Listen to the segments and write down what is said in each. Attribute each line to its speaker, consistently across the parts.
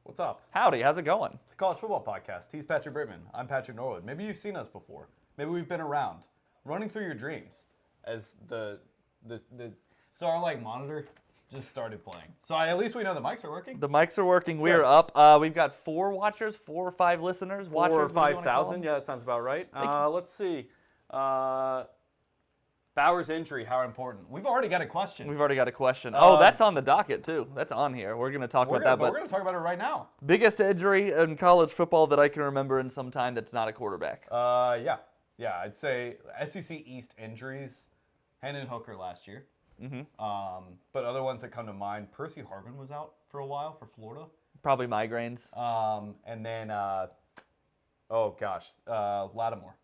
Speaker 1: What's up?
Speaker 2: Howdy, how's it going?
Speaker 1: It's a college football podcast. He's Patrick Brittman. I'm Patrick Norwood. Maybe you've seen us before. Maybe we've been around, running through your dreams. As so our monitor just started playing. So at least we know the mics are working.
Speaker 2: The mics are working.
Speaker 1: That's
Speaker 2: we
Speaker 1: good.
Speaker 2: are up. We've got 4 watchers, 4 or 5 listeners.
Speaker 1: 4 or
Speaker 2: Watchers, what do you wanna call
Speaker 1: 5,000.
Speaker 2: them?
Speaker 1: Yeah, that sounds about right.
Speaker 2: Thank you.
Speaker 1: Let's see. Bauer's injury, how important? We've already got a question.
Speaker 2: We've already got a question. Oh, that's on the docket too. That's on here. We're going to talk about that.
Speaker 1: But we're going to talk about it right now.
Speaker 2: Biggest injury in college football that I can remember in some time that's not a quarterback.
Speaker 1: Yeah. I'd say SEC East injuries. Hendon Hooker last year.
Speaker 2: Mm-hmm.
Speaker 1: But other ones that come to mind, Percy Harvin was out for a while for Florida.
Speaker 2: Probably migraines.
Speaker 1: And then, Lattimore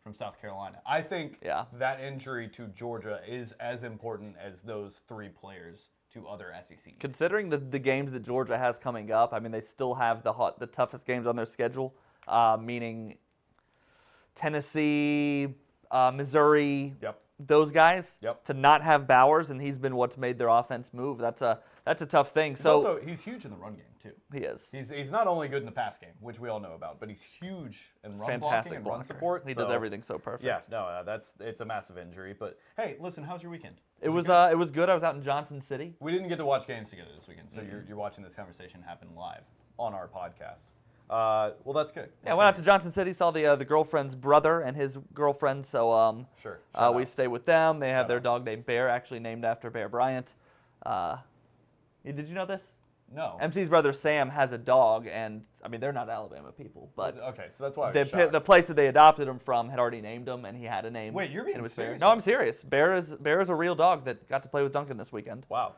Speaker 1: from South Carolina. I think that injury to Georgia is as important as those 3 players to other SECs.
Speaker 2: Considering the games that Georgia has coming up, I mean, they still have the toughest games on their schedule, meaning Tennessee, Missouri, those guys. To not have Bowers, and he's been what's made their offense move. That's a tough thing.
Speaker 1: He's huge in the run game too.
Speaker 2: He is.
Speaker 1: He's not only good in the pass game, which we all know about, but he's huge in run blocking and run support.
Speaker 2: He does everything so perfect.
Speaker 1: Yeah, no, it's a massive injury. But hey, listen, how's your weekend?
Speaker 2: It was good. I was out in Johnson City.
Speaker 1: We didn't get to watch games together this weekend, so you're watching this conversation happen live on our podcast. Well, that's good.
Speaker 2: I went out to Johnson City, saw the girlfriend's brother and his girlfriend. So
Speaker 1: sure.
Speaker 2: We stayed with them. They have their dog named Bear, actually named after Bear Bryant. Did you know this?
Speaker 1: No.
Speaker 2: MC's brother Sam has a dog, and I mean they're not Alabama people, but
Speaker 1: okay, so that's why I was shocked.
Speaker 2: The place that they adopted him from had already named him, and he had a name.
Speaker 1: Wait, you're being serious?
Speaker 2: No, I'm serious. Bear is a real dog that got to play with Duncan this weekend.
Speaker 1: Wow.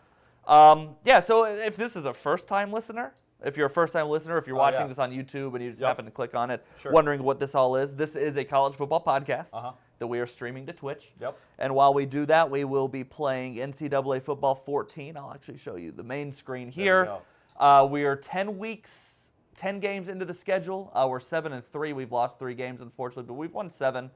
Speaker 2: So if this is a first-time listener, if you're watching this on YouTube and you just happen to click on it, wondering what this all is, this is a college football podcast that we are streaming to Twitch. And while we do that, we will be playing NCAA Football 14. I'll actually show you the main screen here. We are 10 games into the schedule. We're 7-3. We've lost 3 games, unfortunately, but we've won 7.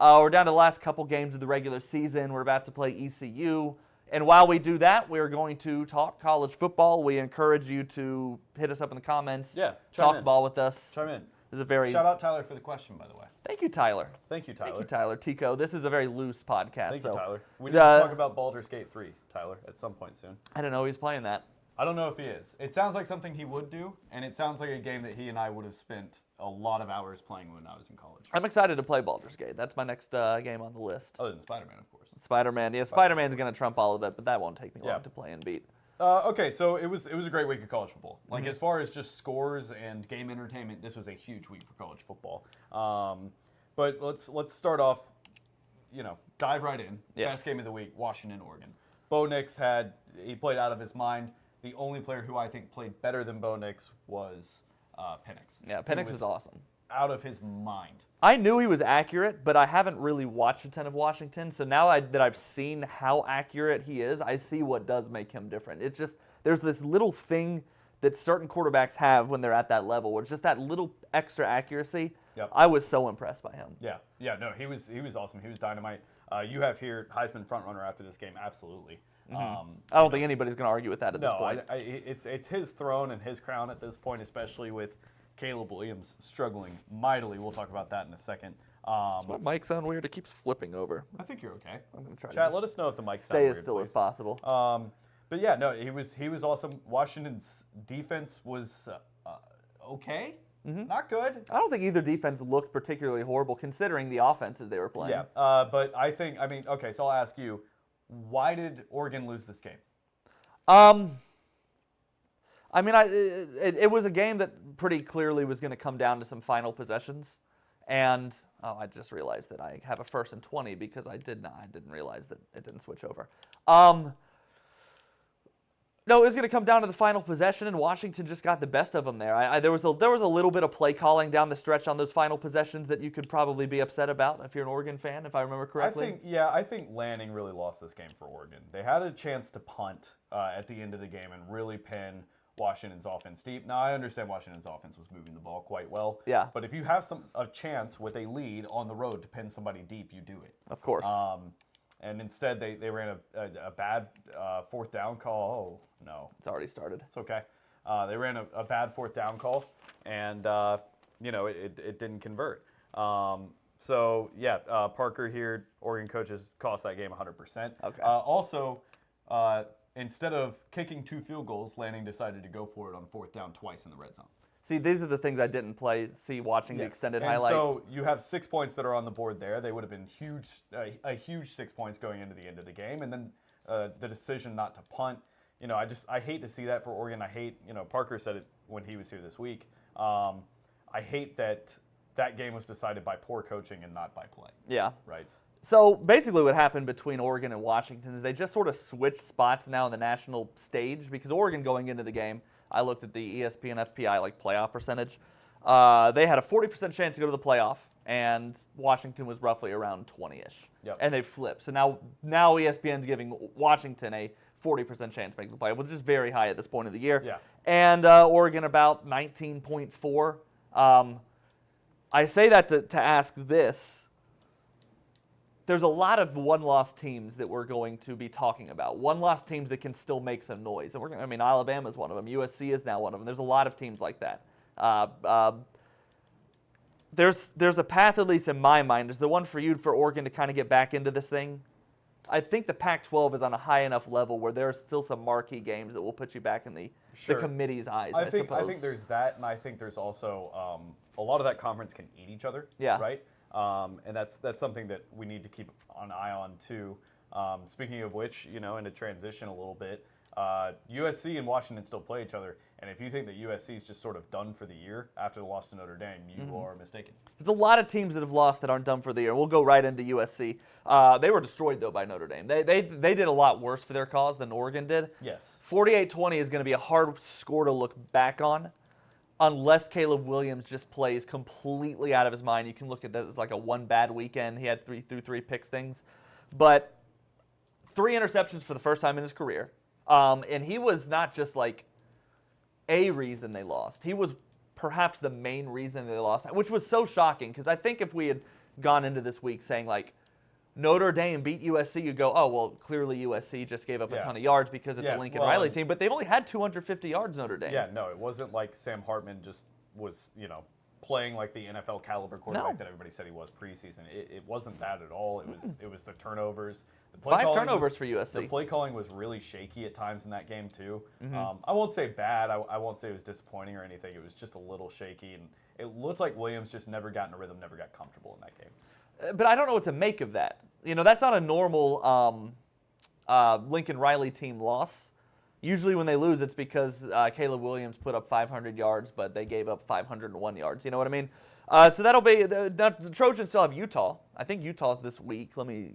Speaker 2: We're down to the last couple games of the regular season. We're about to play ECU. And while we do that, we're going to talk college football. We encourage you to hit us up in the comments. Talk ball with us.
Speaker 1: Chime in.
Speaker 2: This is a very
Speaker 1: shout out Tyler for the question, by the way.
Speaker 2: Thank you, Tyler.
Speaker 1: Thank you, Tyler.
Speaker 2: Thank you, Tyler. Tico, this is a very loose podcast.
Speaker 1: Thank you, Tyler. We need to talk about Baldur's Gate 3, Tyler, at some point soon.
Speaker 2: I don't know he's playing that.
Speaker 1: I don't know if he is. It sounds like something he would do, and it sounds like a game that he and I would have spent a lot of hours playing when I was in college.
Speaker 2: I'm excited to play Baldur's Gate. That's my next game on the list.
Speaker 1: Other than Spider-Man, of course.
Speaker 2: Spider-Man. Yeah, Spider-Man's going to trump all of it, but that won't take me long to play and beat.
Speaker 1: Okay, so it was a great week of college football. Like as far as just scores and game entertainment, this was a huge week for college football. But let's start off. Dive right in. Best game of the week: Washington, Oregon. Bo Nix he played out of his mind. The only player who I think played better than Bo Nix was Penix.
Speaker 2: Yeah, Penix was awesome.
Speaker 1: Out of his mind.
Speaker 2: I knew he was accurate, but I haven't really watched a ton of Washington. So now that I've seen how accurate he is, I see what does make him different. It's just there's this little thing that certain quarterbacks have when they're at that level, where it's just that little extra accuracy. I was so impressed by him.
Speaker 1: No, he was awesome. He was dynamite. You have here Heisman frontrunner after this game, absolutely.
Speaker 2: I don't think anybody's going to argue with that at this point.
Speaker 1: It's his throne and his crown at this point, especially with Caleb Williams struggling mightily. We'll talk about that in a second.
Speaker 2: Does my mic sound weird? It keeps flipping over.
Speaker 1: I think you're okay.
Speaker 2: I'm going to try
Speaker 1: Chat, let us know if the mic sounds
Speaker 2: stay
Speaker 1: weird,
Speaker 2: as still
Speaker 1: please.
Speaker 2: as possible.
Speaker 1: But yeah, no, he was awesome. Washington's defense was okay, not good.
Speaker 2: I don't think either defense looked particularly horrible considering the offenses they were playing.
Speaker 1: Yeah, but okay, so I'll ask you, why did Oregon lose this game?
Speaker 2: It was a game that pretty clearly was going to come down to some final possessions, and I just realized that I have a 1st and 20 because I didn't realize that it didn't switch over. No, it was going to come down to the final possession, and Washington just got the best of them there. There was a little bit of play calling down the stretch on those final possessions that you could probably be upset about if you're an Oregon fan, if I remember correctly.
Speaker 1: I think Lanning really lost this game for Oregon. They had a chance to punt at the end of the game and really pin Washington's offense deep. Now, I understand Washington's offense was moving the ball quite well.
Speaker 2: Yeah.
Speaker 1: But if you have a chance with a lead on the road to pin somebody deep, you do it.
Speaker 2: Of course.
Speaker 1: And instead, they ran a bad 4th down call. Oh, no.
Speaker 2: It's already started.
Speaker 1: It's okay. They ran a bad fourth down call, and it didn't convert. Parker here, Oregon coaches cost that game 100%.
Speaker 2: Okay.
Speaker 1: Also, instead of kicking 2 field goals, Lanning decided to go for it on fourth down twice in the red zone.
Speaker 2: See, these are the things I didn't see watching the extended highlights.
Speaker 1: So you have 6 points that are on the board there. They would have been huge, a huge 6 points going into the end of the game, and then the decision not to punt. I hate to see that for Oregon. I hate, Parker said it when he was here this week. I hate that game was decided by poor coaching and not by play.
Speaker 2: Yeah.
Speaker 1: Right.
Speaker 2: So basically what happened between Oregon and Washington is they just sort of switched spots now in the national stage, because Oregon going into the game, I looked at the ESPN FPI playoff percentage. They had a 40% chance to go to the playoff, and Washington was roughly around 20-ish.
Speaker 1: Yep.
Speaker 2: And they flipped. So now ESPN's giving Washington a 40% chance to make the playoff, which is very high at this point of the year.
Speaker 1: Yeah.
Speaker 2: And Oregon about 19.4. I say that to ask this. There's a lot of one-loss teams that we're going to be talking about. One-loss teams that can still make some noise. And Alabama's one of them. USC is now one of them. There's a lot of teams like that. There's a path, at least in my mind, is the one for Oregon to kind of get back into this thing. I think the Pac-12 is on a high enough level where there are still some marquee games that will put you back in the committee's eyes, I suppose.
Speaker 1: I think there's that, and I think there's also a lot of that conference can eat each other.
Speaker 2: Yeah.
Speaker 1: Right? And that's something that we need to keep an eye on too. Speaking of which, into transition a little bit, USC and Washington still play each other, and if you think that USC is just sort of done for the year after the loss to Notre Dame, you are mistaken.
Speaker 2: There's a lot of teams that have lost that aren't done for the year. We'll go right into USC. They were destroyed, though, by Notre Dame. They did a lot worse for their cause than Oregon did.
Speaker 1: Yes.
Speaker 2: 48-20 is going to be a hard score to look back on, unless Caleb Williams just plays completely out of his mind. You can look at this as like a one bad weekend. He had three picks things. But 3 interceptions for the first time in his career. And he was not just like a reason they lost. He was perhaps the main reason they lost, which was so shocking, because I think if we had gone into this week saying like Notre Dame beat USC, you'd go, oh, well, clearly USC just gave up a ton of yards because it's a Lincoln Riley team, but they only had 250 yards, Notre Dame.
Speaker 1: Yeah, no, it wasn't like Sam Hartman just was, playing like the NFL caliber quarterback that everybody said he was preseason. It wasn't that at all. It was the turnovers. The play
Speaker 2: 5 turnovers for USC.
Speaker 1: The play calling was really shaky at times in that game too. I won't say bad. I won't say it was disappointing or anything. It was just a little shaky, and it looked like Williams just never got in a rhythm, never got comfortable in that game.
Speaker 2: But I don't know what to make of that. That's not a normal Lincoln Riley team loss. Usually when they lose, it's because Caleb Williams put up 500 yards, but they gave up 501 yards. You know what I mean? So that'll be the Trojans still have Utah. I think Utah's this week. They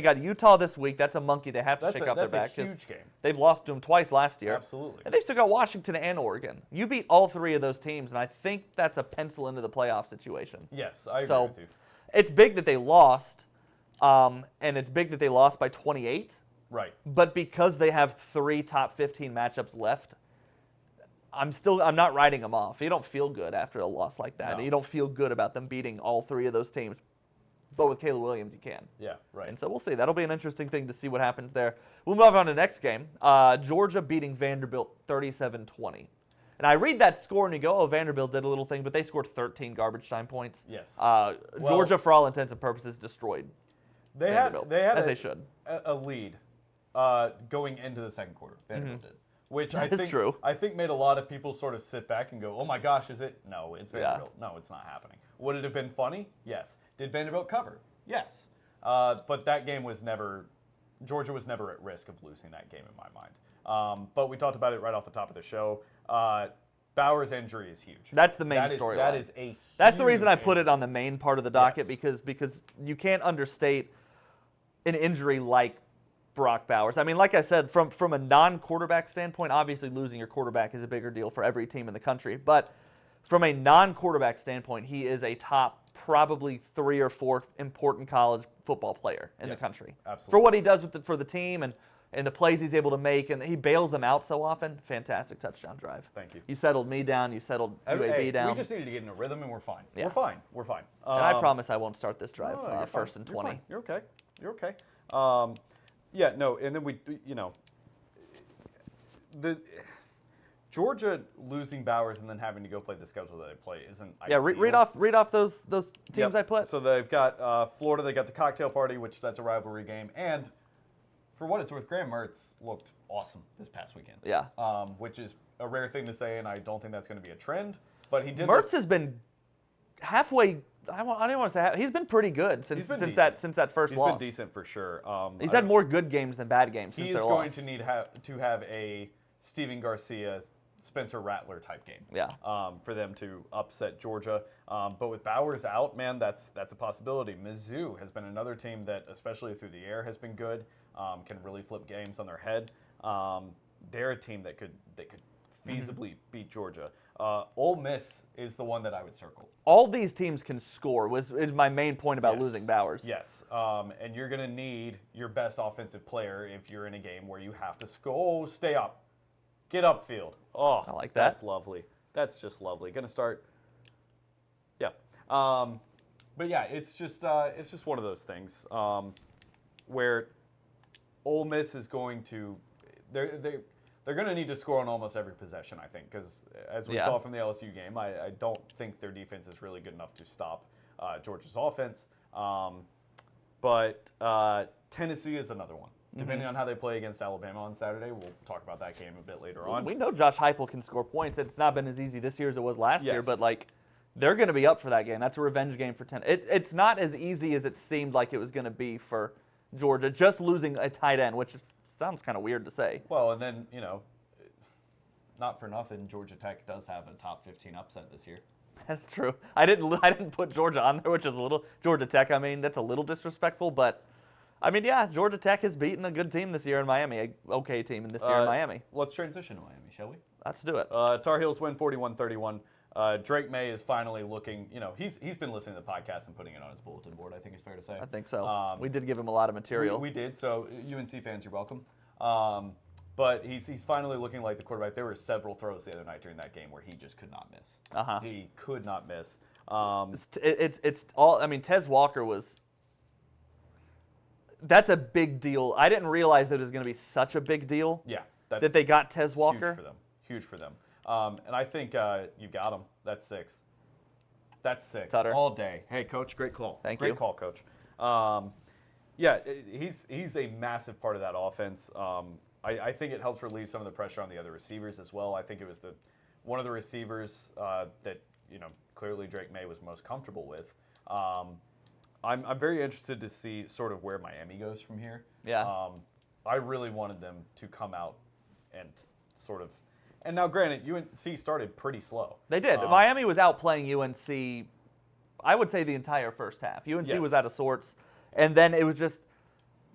Speaker 2: got Utah this week. That's a monkey they have to shake off their back.
Speaker 1: That's a huge game.
Speaker 2: They've lost to them twice last year.
Speaker 1: Absolutely.
Speaker 2: And they still got Washington and Oregon. You beat all 3 of those teams, and I think that's a pencil into the playoff situation.
Speaker 1: Yes, I agree with you.
Speaker 2: It's big that they lost, and it's big that they lost by 28.
Speaker 1: Right.
Speaker 2: But because they have 3 top 15 matchups left, I'm not writing them off. You don't feel good after a loss like that.
Speaker 1: No.
Speaker 2: You don't feel good about them beating all 3 of those teams. But with Caleb Williams, you can.
Speaker 1: Yeah, right.
Speaker 2: And so we'll see. That'll be an interesting thing to see what happens there. We'll move on to the next game. Georgia beating Vanderbilt 37-20. And I read that score and you go, oh, Vanderbilt did a little thing, but they scored 13 garbage time points.
Speaker 1: Yes.
Speaker 2: Georgia, for all intents and purposes, destroyed Vanderbilt, as they should.
Speaker 1: A lead going into the second quarter. Vanderbilt did. Which
Speaker 2: I
Speaker 1: think made a lot of people sort of sit back and go, oh my gosh, is it? No, it's Vanderbilt. No, it's not happening. Would it have been funny? Yes. Did Vanderbilt cover? Yes. But that game was Georgia was never at risk of losing that game in my mind. But we talked about it right off the top of the show. Bauer's injury is huge.
Speaker 2: That's the main storyline. That's the reason I put it on the main part of the docket, because you can't understate an injury like Brock Bowers. I mean, like I said, from a non-quarterback standpoint, obviously losing your quarterback is a bigger deal for every team in the country. But from a non-quarterback standpoint, he is a top probably 3 or 4 important college football player in the country.
Speaker 1: Absolutely.
Speaker 2: For what he does with for the team and the plays he's able to make, and he bails them out so often. Fantastic touchdown drive.
Speaker 1: Thank you.
Speaker 2: You settled me down. You settled UAB down.
Speaker 1: We just needed to get in a rhythm, and we're fine.
Speaker 2: Yeah.
Speaker 1: We're fine.
Speaker 2: And I promise I won't start this drive first and 20.
Speaker 1: You're okay. You're okay. And then Georgia losing Bowers and then having to go play the schedule that they play isn't
Speaker 2: ideal. Read off those teams I put.
Speaker 1: So they've got Florida. They got the cocktail party, which that's a rivalry game, and for what it's worth, Graham Mertz looked awesome this past weekend.
Speaker 2: Yeah.
Speaker 1: Which is a rare thing to say, and I don't think that's going to be a trend. But he did.
Speaker 2: Mertz has been halfway. I don't want to say he's been pretty good since that first loss.
Speaker 1: He's been decent for sure.
Speaker 2: He's had more good games than bad games.
Speaker 1: He is going to need to have a Steven Garcia, Spencer Rattler type game.
Speaker 2: Yeah.
Speaker 1: For them to upset Georgia. But with Bowers out, man, that's a possibility. Mizzou has been another team that, especially through the air, has been good. Can really flip games on their head. They're a team that could feasibly beat Georgia. Ole Miss is the one that I would circle.
Speaker 2: All these teams can score is my main point about losing Bowers.
Speaker 1: Yes, and you're going to need your best offensive player if you're in a game where you have to score. Stay up. Get upfield. Oh,
Speaker 2: I like that.
Speaker 1: That's lovely. That's just lovely. Going to start. Yeah. But yeah, it's just one of those things where Ole Miss is going to they're going to need to score on almost every possession, I think, because as we saw from the LSU game, I don't think their defense is really good enough to stop Georgia's offense. But Tennessee is another one. Depending on how they play against Alabama on Saturday, we'll talk about that game a bit later on.
Speaker 2: We know Josh Heupel can score points. It's not been as easy this year as it was last year, but they're going to be up for that game. That's a revenge game for Tennessee. It's not as easy as it seemed like it was going to be for Georgia, just losing a tight end, which sounds kind of weird to say.
Speaker 1: Well, and then, not for nothing, Georgia Tech does have a top 15 upset this year.
Speaker 2: That's true. I didn't put Georgia on there, which is a little Georgia Tech. I mean, that's a little disrespectful, but I mean, yeah, Georgia Tech has beaten a good team this year in Miami, a okay team this year in Miami.
Speaker 1: Let's transition to Miami, shall we?
Speaker 2: Let's do it.
Speaker 1: Tar Heels win 41-31. Drake May is finally looking, he's been listening to the podcast and putting it on his bulletin board, I think it's fair to say.
Speaker 2: I think so. We did give him a lot of material.
Speaker 1: We did, so UNC fans, you're welcome. But he's finally looking like the quarterback. There were several throws the other night during that game where he just could not miss. He could not miss.
Speaker 2: It's all, I mean, Tez Walker was, that's a big deal. I didn't realize that it was going to be such a big deal.
Speaker 1: Yeah.
Speaker 2: That they got Tez Walker.
Speaker 1: Huge for them. And I think you got him. That's 6. That's 6.
Speaker 2: Tutter.
Speaker 1: All day. Hey, Coach, great call.
Speaker 2: Thank you.
Speaker 1: Great call, Coach. Yeah, he's a massive part of that offense. I think it helps relieve some of the pressure on the other receivers as well. I think it was one of the receivers that clearly Drake May was most comfortable with. I'm very interested to see sort of where Miami goes from here.
Speaker 2: Yeah.
Speaker 1: I really wanted them to come out and sort of. And now, granted, UNC started pretty slow.
Speaker 2: They did. Miami was outplaying UNC, I would say, the entire first half. UNC was out of sorts. And then it was just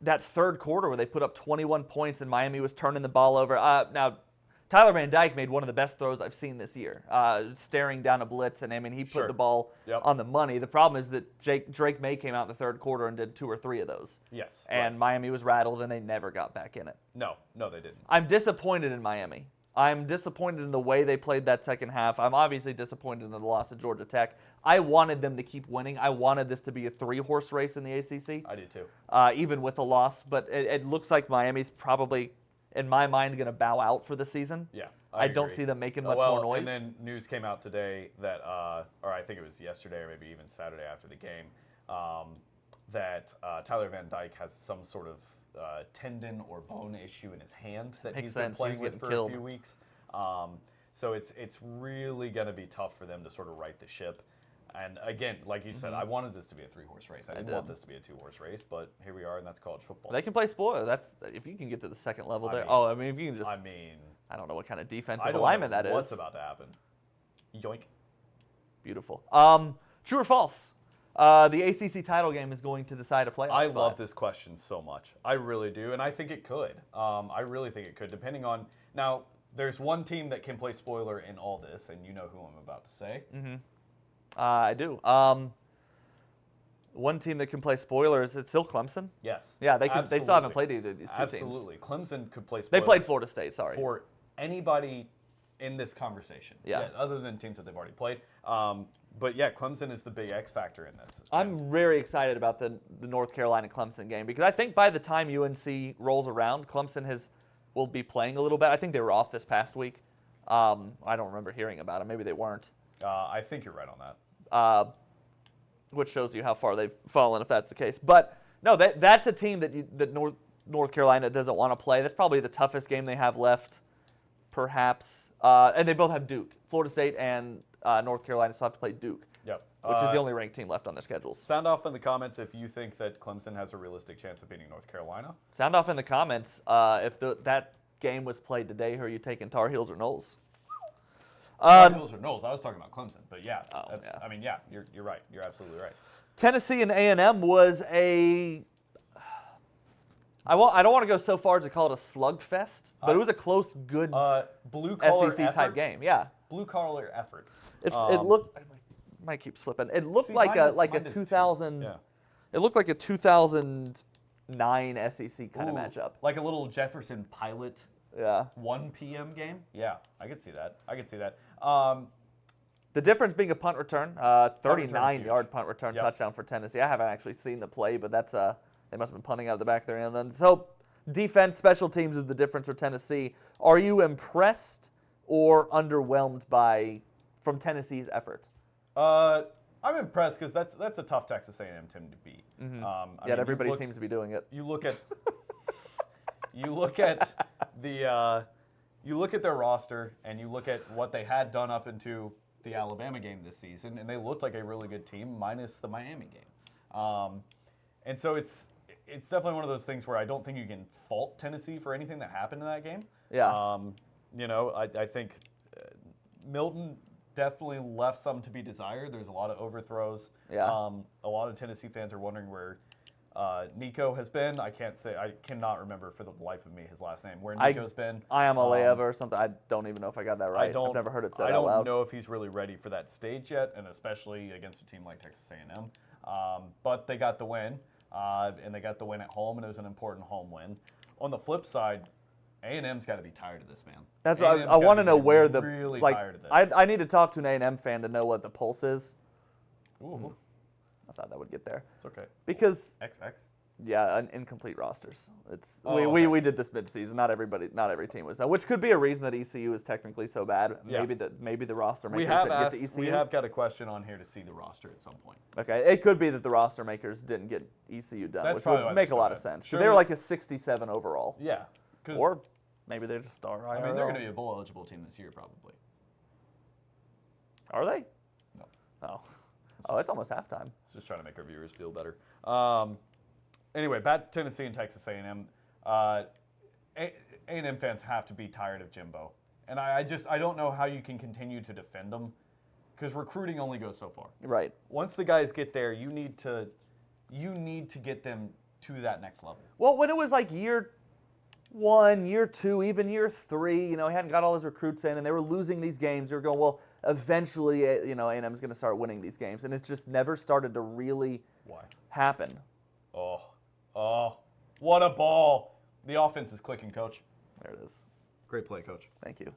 Speaker 2: that third quarter where they put up 21 points and Miami was turning the ball over. Now, Tyler Van Dyke made one of the best throws I've seen this year, staring down a blitz. And, I mean, he put the ball on the money. The problem is that Drake May came out in the third quarter and did 2 or 3 of those.
Speaker 1: Yes.
Speaker 2: And Miami was rattled, and they never got back in it.
Speaker 1: No, they didn't.
Speaker 2: I'm disappointed in Miami. I'm disappointed in the way they played that second half. I'm obviously disappointed in the loss to Georgia Tech. I wanted them to keep winning. I wanted this to be a 3-horse race in the ACC.
Speaker 1: I did too.
Speaker 2: Even with a loss. But it looks like Miami's probably, in my mind, going to bow out for the season.
Speaker 1: Yeah,
Speaker 2: I don't see them making much more noise.
Speaker 1: And then news came out today that, or I think it was yesterday or maybe even Saturday after the game, that Tyler Van Dyke has some sort of tendon or bone issue in his hand that he's been playing with for a few weeks. So it's really going to be tough for them to sort of right the ship. And again, like you said, I wanted this to be a 3-horse race. I didn't want this to be a 2-horse race, but here we are, and that's college football.
Speaker 2: They can play spoiler. That's if you can get to the second level there. If you can just. I don't know what kind of defensive alignment that is.
Speaker 1: What's about to happen? Yoink.
Speaker 2: Beautiful. True or false? The ACC title game is going to decide a playoff spot.
Speaker 1: I love this question so much. I really do, and I think it could. I really think it could, depending on. Now, there's one team that can play spoiler in all this, and you know who I'm about to say.
Speaker 2: Mm-hmm. I do. One team that can play spoiler is it still Clemson?
Speaker 1: Yes.
Speaker 2: Yeah, they can. They still haven't played either of these two teams.
Speaker 1: Absolutely, Clemson could play spoiler.
Speaker 2: They played Florida State. Sorry.
Speaker 1: For anybody in this conversation.
Speaker 2: Yeah.
Speaker 1: Other than teams that they've already played. But yeah, Clemson is the big X factor in this.
Speaker 2: I'm very excited about the North Carolina Clemson game because I think by the time UNC rolls around, Clemson has will be playing a little bit. I think they were off this past week. I don't remember hearing about them. Maybe they weren't.
Speaker 1: I think you're right on that.
Speaker 2: Which shows you how far they've fallen if that's the case. But no, that's a team that North Carolina doesn't want to play. That's probably the toughest game they have left, perhaps. And they both have Duke. Florida State and North Carolina still have to play Duke.
Speaker 1: Yep.
Speaker 2: Which is the only ranked team left on their schedules.
Speaker 1: Sound off in the comments if you think that Clemson has a realistic chance of beating North Carolina.
Speaker 2: Sound off in the comments if that game was played today. Who are you taking, Tar Heels or Noles?
Speaker 1: Tar Heels or Noles? I was talking about Clemson, but yeah, I mean, yeah, you're right. You're absolutely right.
Speaker 2: Tennessee and A&M was a. I don't want to go so far as to call it a slugfest, but it was a close, good
Speaker 1: blue collar
Speaker 2: SEC type game. Yeah,
Speaker 1: blue collar effort.
Speaker 2: It looked. I might keep slipping. It looked like a 2000.
Speaker 1: Yeah.
Speaker 2: It looked like a 2009 SEC kind of matchup.
Speaker 1: Like a little Jefferson Pilot.
Speaker 2: Yeah.
Speaker 1: 1 p.m. game. Yeah, I could see that.
Speaker 2: The difference being a punt return, 39-yard punt return touchdown for Tennessee. I haven't actually seen the play, but that's they must have been punting out of the back of their end. So defense, special teams is the difference for Tennessee. Are you impressed or underwhelmed from Tennessee's effort?
Speaker 1: I'm impressed because that's a tough Texas A&M team to beat.
Speaker 2: Mm-hmm. Yet everybody seems to be doing it.
Speaker 1: You look at their roster and you look at what they had done up into the Alabama game this season, and they looked like a really good team minus the Miami game. And so it's definitely one of those things where I don't think you can fault Tennessee for anything that happened in that game.
Speaker 2: Yeah.
Speaker 1: I think Milton definitely left some to be desired. There's a lot of overthrows.
Speaker 2: Yeah.
Speaker 1: A lot of Tennessee fans are wondering where Nico has been. I cannot remember for the life of me his last name. Where Nico's been.
Speaker 2: Iamaleava or something. I don't even know if I got that right. I've never heard it said out loud.
Speaker 1: I don't know if he's really ready for that stage yet, and especially against a team like Texas A&M. But they got the win, and they got the win at home, and it was an important home win. On the flip side, A&M's got to be tired of this, man.
Speaker 2: That's what I want to know where the
Speaker 1: really tired of this.
Speaker 2: I need to talk to an A&M fan to know what the pulse is.
Speaker 1: Ooh.
Speaker 2: I thought that would get there.
Speaker 1: It's okay.
Speaker 2: Because
Speaker 1: XX.
Speaker 2: Yeah, incomplete rosters. It's
Speaker 1: okay.
Speaker 2: we did this midseason. Not every team was, which could be a reason that ECU is technically so bad.
Speaker 1: Yeah.
Speaker 2: Maybe the roster makers
Speaker 1: we have
Speaker 2: didn't get to ECU.
Speaker 1: We have got a question on here to see the roster at some point.
Speaker 2: Okay, it could be that the roster makers didn't get ECU done,
Speaker 1: That's
Speaker 2: which
Speaker 1: probably
Speaker 2: would make a lot of sense. They were like a 67 overall.
Speaker 1: Yeah.
Speaker 2: Or maybe they're just star IRL.
Speaker 1: I mean, they're going to be a bowl eligible team this year, probably.
Speaker 2: Are they?
Speaker 1: No.
Speaker 2: Oh, it's almost halftime.
Speaker 1: It's just trying to make our viewers feel better. Anyway, back to Tennessee and Texas A&M. A&M fans have to be tired of Jimbo, and I don't know how you can continue to defend them, because recruiting only goes so far.
Speaker 2: Right.
Speaker 1: Once the guys get there, you need to get them to that next level.
Speaker 2: Well, when it was like year 1, year 2, even year 3, he hadn't got all his recruits in, and they were losing these games. They were going, well, eventually, A&M's going to start winning these games, and it's just never started to really happen.
Speaker 1: Oh, what a ball! The offense is clicking, Coach.
Speaker 2: There it is.
Speaker 1: Great play, Coach.
Speaker 2: Thank you.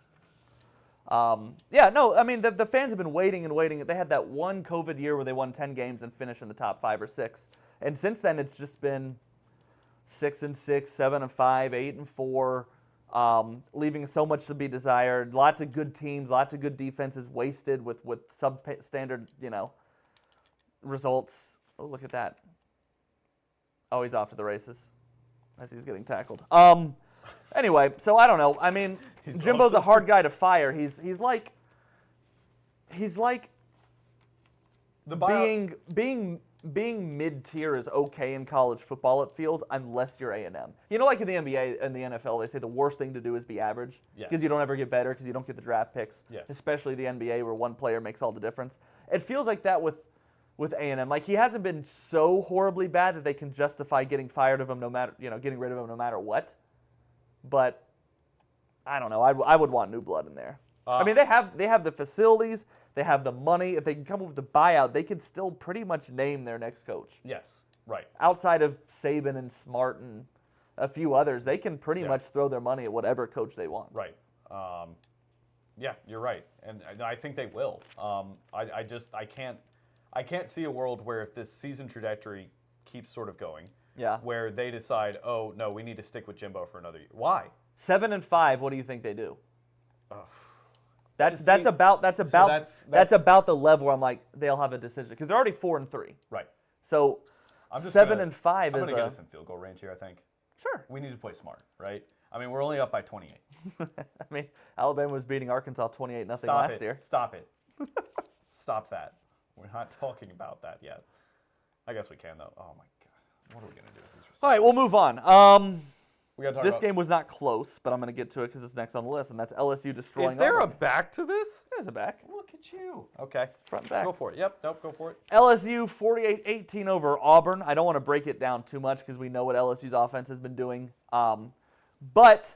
Speaker 2: The fans have been waiting and waiting. They had that one COVID year where they won 10 games and finished in the top 5 or 6, and since then it's just been 6-6, 7-5, 8-4. Leaving so much to be desired. Lots of good teams, lots of good defenses wasted with substandard, results. Oh, look at that. Oh, he's off to the races as he's getting tackled. Anyway, so I don't know. I mean, Jimbo's a hard guy to fire. He's like being mid-tier is okay in college football, it feels, unless you're A&M. Like in the NBA and the NFL, they say the worst thing to do is be average. Because you don't ever get better, because you don't get the draft picks.
Speaker 1: Yes.
Speaker 2: Especially the NBA, where one player makes all the difference. It feels like that with A&M. Like, he hasn't been so horribly bad that they can justify getting fired of him no matter, getting rid of him no matter what. But I don't know. I would want new blood in there. I mean, they have the facilities, they have the money. If they can come up with a buyout, they can still pretty much name their next coach.
Speaker 1: Yes, right.
Speaker 2: Outside of Saban and Smart and a few others, they can pretty much throw their money at whatever coach they want.
Speaker 1: Right. Yeah, you're right, and I think they will. I can't see a world where, if this season trajectory keeps sort of going, where they decide, oh no, we need to stick with Jimbo for another year. Why?
Speaker 2: 7-5. What do you think they do? That's
Speaker 1: See,
Speaker 2: about the level where I'm like they'll have a decision because they're already 4-3.
Speaker 1: Right.
Speaker 2: So
Speaker 1: I'm just
Speaker 2: 7-5
Speaker 1: I'm
Speaker 2: is
Speaker 1: gonna get us in field goal range here. I think.
Speaker 2: Sure.
Speaker 1: We need to play smart, right? I mean, we're only up by 28.
Speaker 2: I mean, Alabama was beating Arkansas 28-0 last year.
Speaker 1: Stop it. Stop that. We're not talking about that yet. I guess we can though. Oh my God. What are we gonna do with these receivers?
Speaker 2: All right, we'll move on.
Speaker 1: We gotta talk
Speaker 2: This
Speaker 1: about
Speaker 2: game was not close, but I'm going to get to it because it's next on the list, and that's LSU destroying.
Speaker 1: Is there
Speaker 2: Auburn.
Speaker 1: a back to this?
Speaker 2: There's a back.
Speaker 1: Look at you. Okay.
Speaker 2: Front and back.
Speaker 1: Go for it. Yep. Nope. Go for it.
Speaker 2: LSU 48-18 over Auburn. I don't want to break it down too much because we know what LSU's offense has been doing. But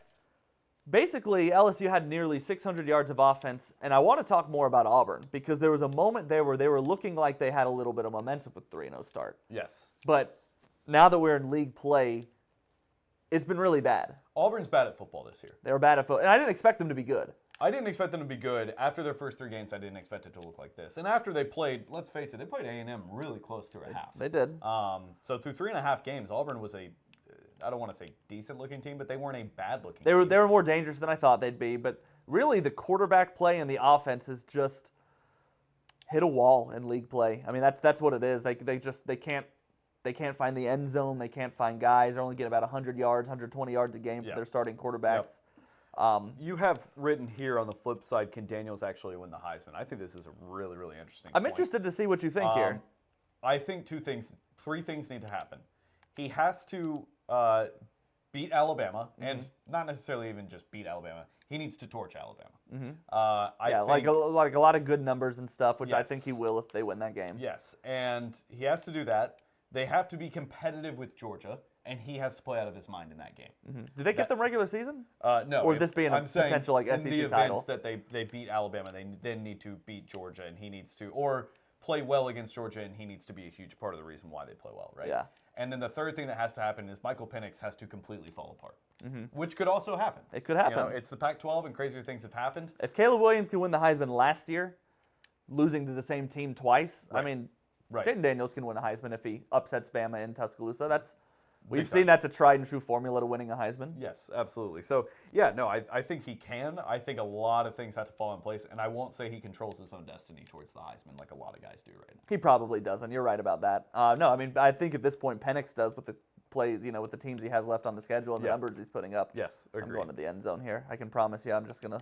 Speaker 2: basically, LSU had nearly 600 yards of offense, and I want to talk more about Auburn because there was a moment there where they were looking like they had a little bit of momentum with 3-0 start.
Speaker 1: Yes.
Speaker 2: But now that we're in league play, it's been really bad.
Speaker 1: Auburn's bad at football this year.
Speaker 2: They were bad at football, and I didn't expect them to be good.
Speaker 1: I didn't expect them to be good. After their first 3 games, I didn't expect it to look like this. And after they played, let's face it, they played A&M really close to a half.
Speaker 2: They did.
Speaker 1: So through 3.5 games, Auburn was I don't want to say decent-looking team, but they weren't a bad-looking
Speaker 2: team.
Speaker 1: They
Speaker 2: were more dangerous than I thought they'd be. But really, the quarterback play and the offense has just hit a wall in league play. I mean, that's what it is. They can't find the end zone. They can't find guys. They're only getting about 100 yards, 120 yards a game for their starting quarterbacks.
Speaker 1: Yep. You have written here on the flip side, can Daniels actually win the Heisman? I think this is a really, really interesting
Speaker 2: I'm
Speaker 1: point.
Speaker 2: interested to see what you think here.
Speaker 1: I think 3 things need to happen. He has to beat Alabama, and not necessarily even just beat Alabama. He needs to torch Alabama. I think,
Speaker 2: like a lot of good numbers and stuff, which I think he will if they win that game.
Speaker 1: Yes, and he has to do that. They have to be competitive with Georgia, and he has to play out of his mind in that game.
Speaker 2: Did they get them regular season?
Speaker 1: No.
Speaker 2: Or this being a potential SEC
Speaker 1: in the
Speaker 2: title?
Speaker 1: Event that they beat Alabama, they then need to beat Georgia, and he needs to, or play well against Georgia, and he needs to be a huge part of the reason why they play well, right?
Speaker 2: Yeah.
Speaker 1: And then the third thing that has to happen is Michael Penix has to completely fall apart, which could also happen.
Speaker 2: It could happen.
Speaker 1: It's the Pac-12, and crazier things have happened.
Speaker 2: If Caleb Williams can win the Heisman last year, losing to the same team twice, I mean, Jaden Daniels can win a Heisman if he upsets Bama in Tuscaloosa. We've seen that's a tried and true formula to winning a Heisman.
Speaker 1: Yes, absolutely. So, I think he can. I think a lot of things have to fall in place, and I won't say he controls his own destiny towards the Heisman like a lot of guys do right now.
Speaker 2: He probably doesn't. You're right about that. No, I mean, I think at this point Penix does with the play, with the teams he has left on the schedule and the numbers he's putting up.
Speaker 1: Yes, agreed.
Speaker 2: I'm going to the end zone here. I can promise you I'm just going to.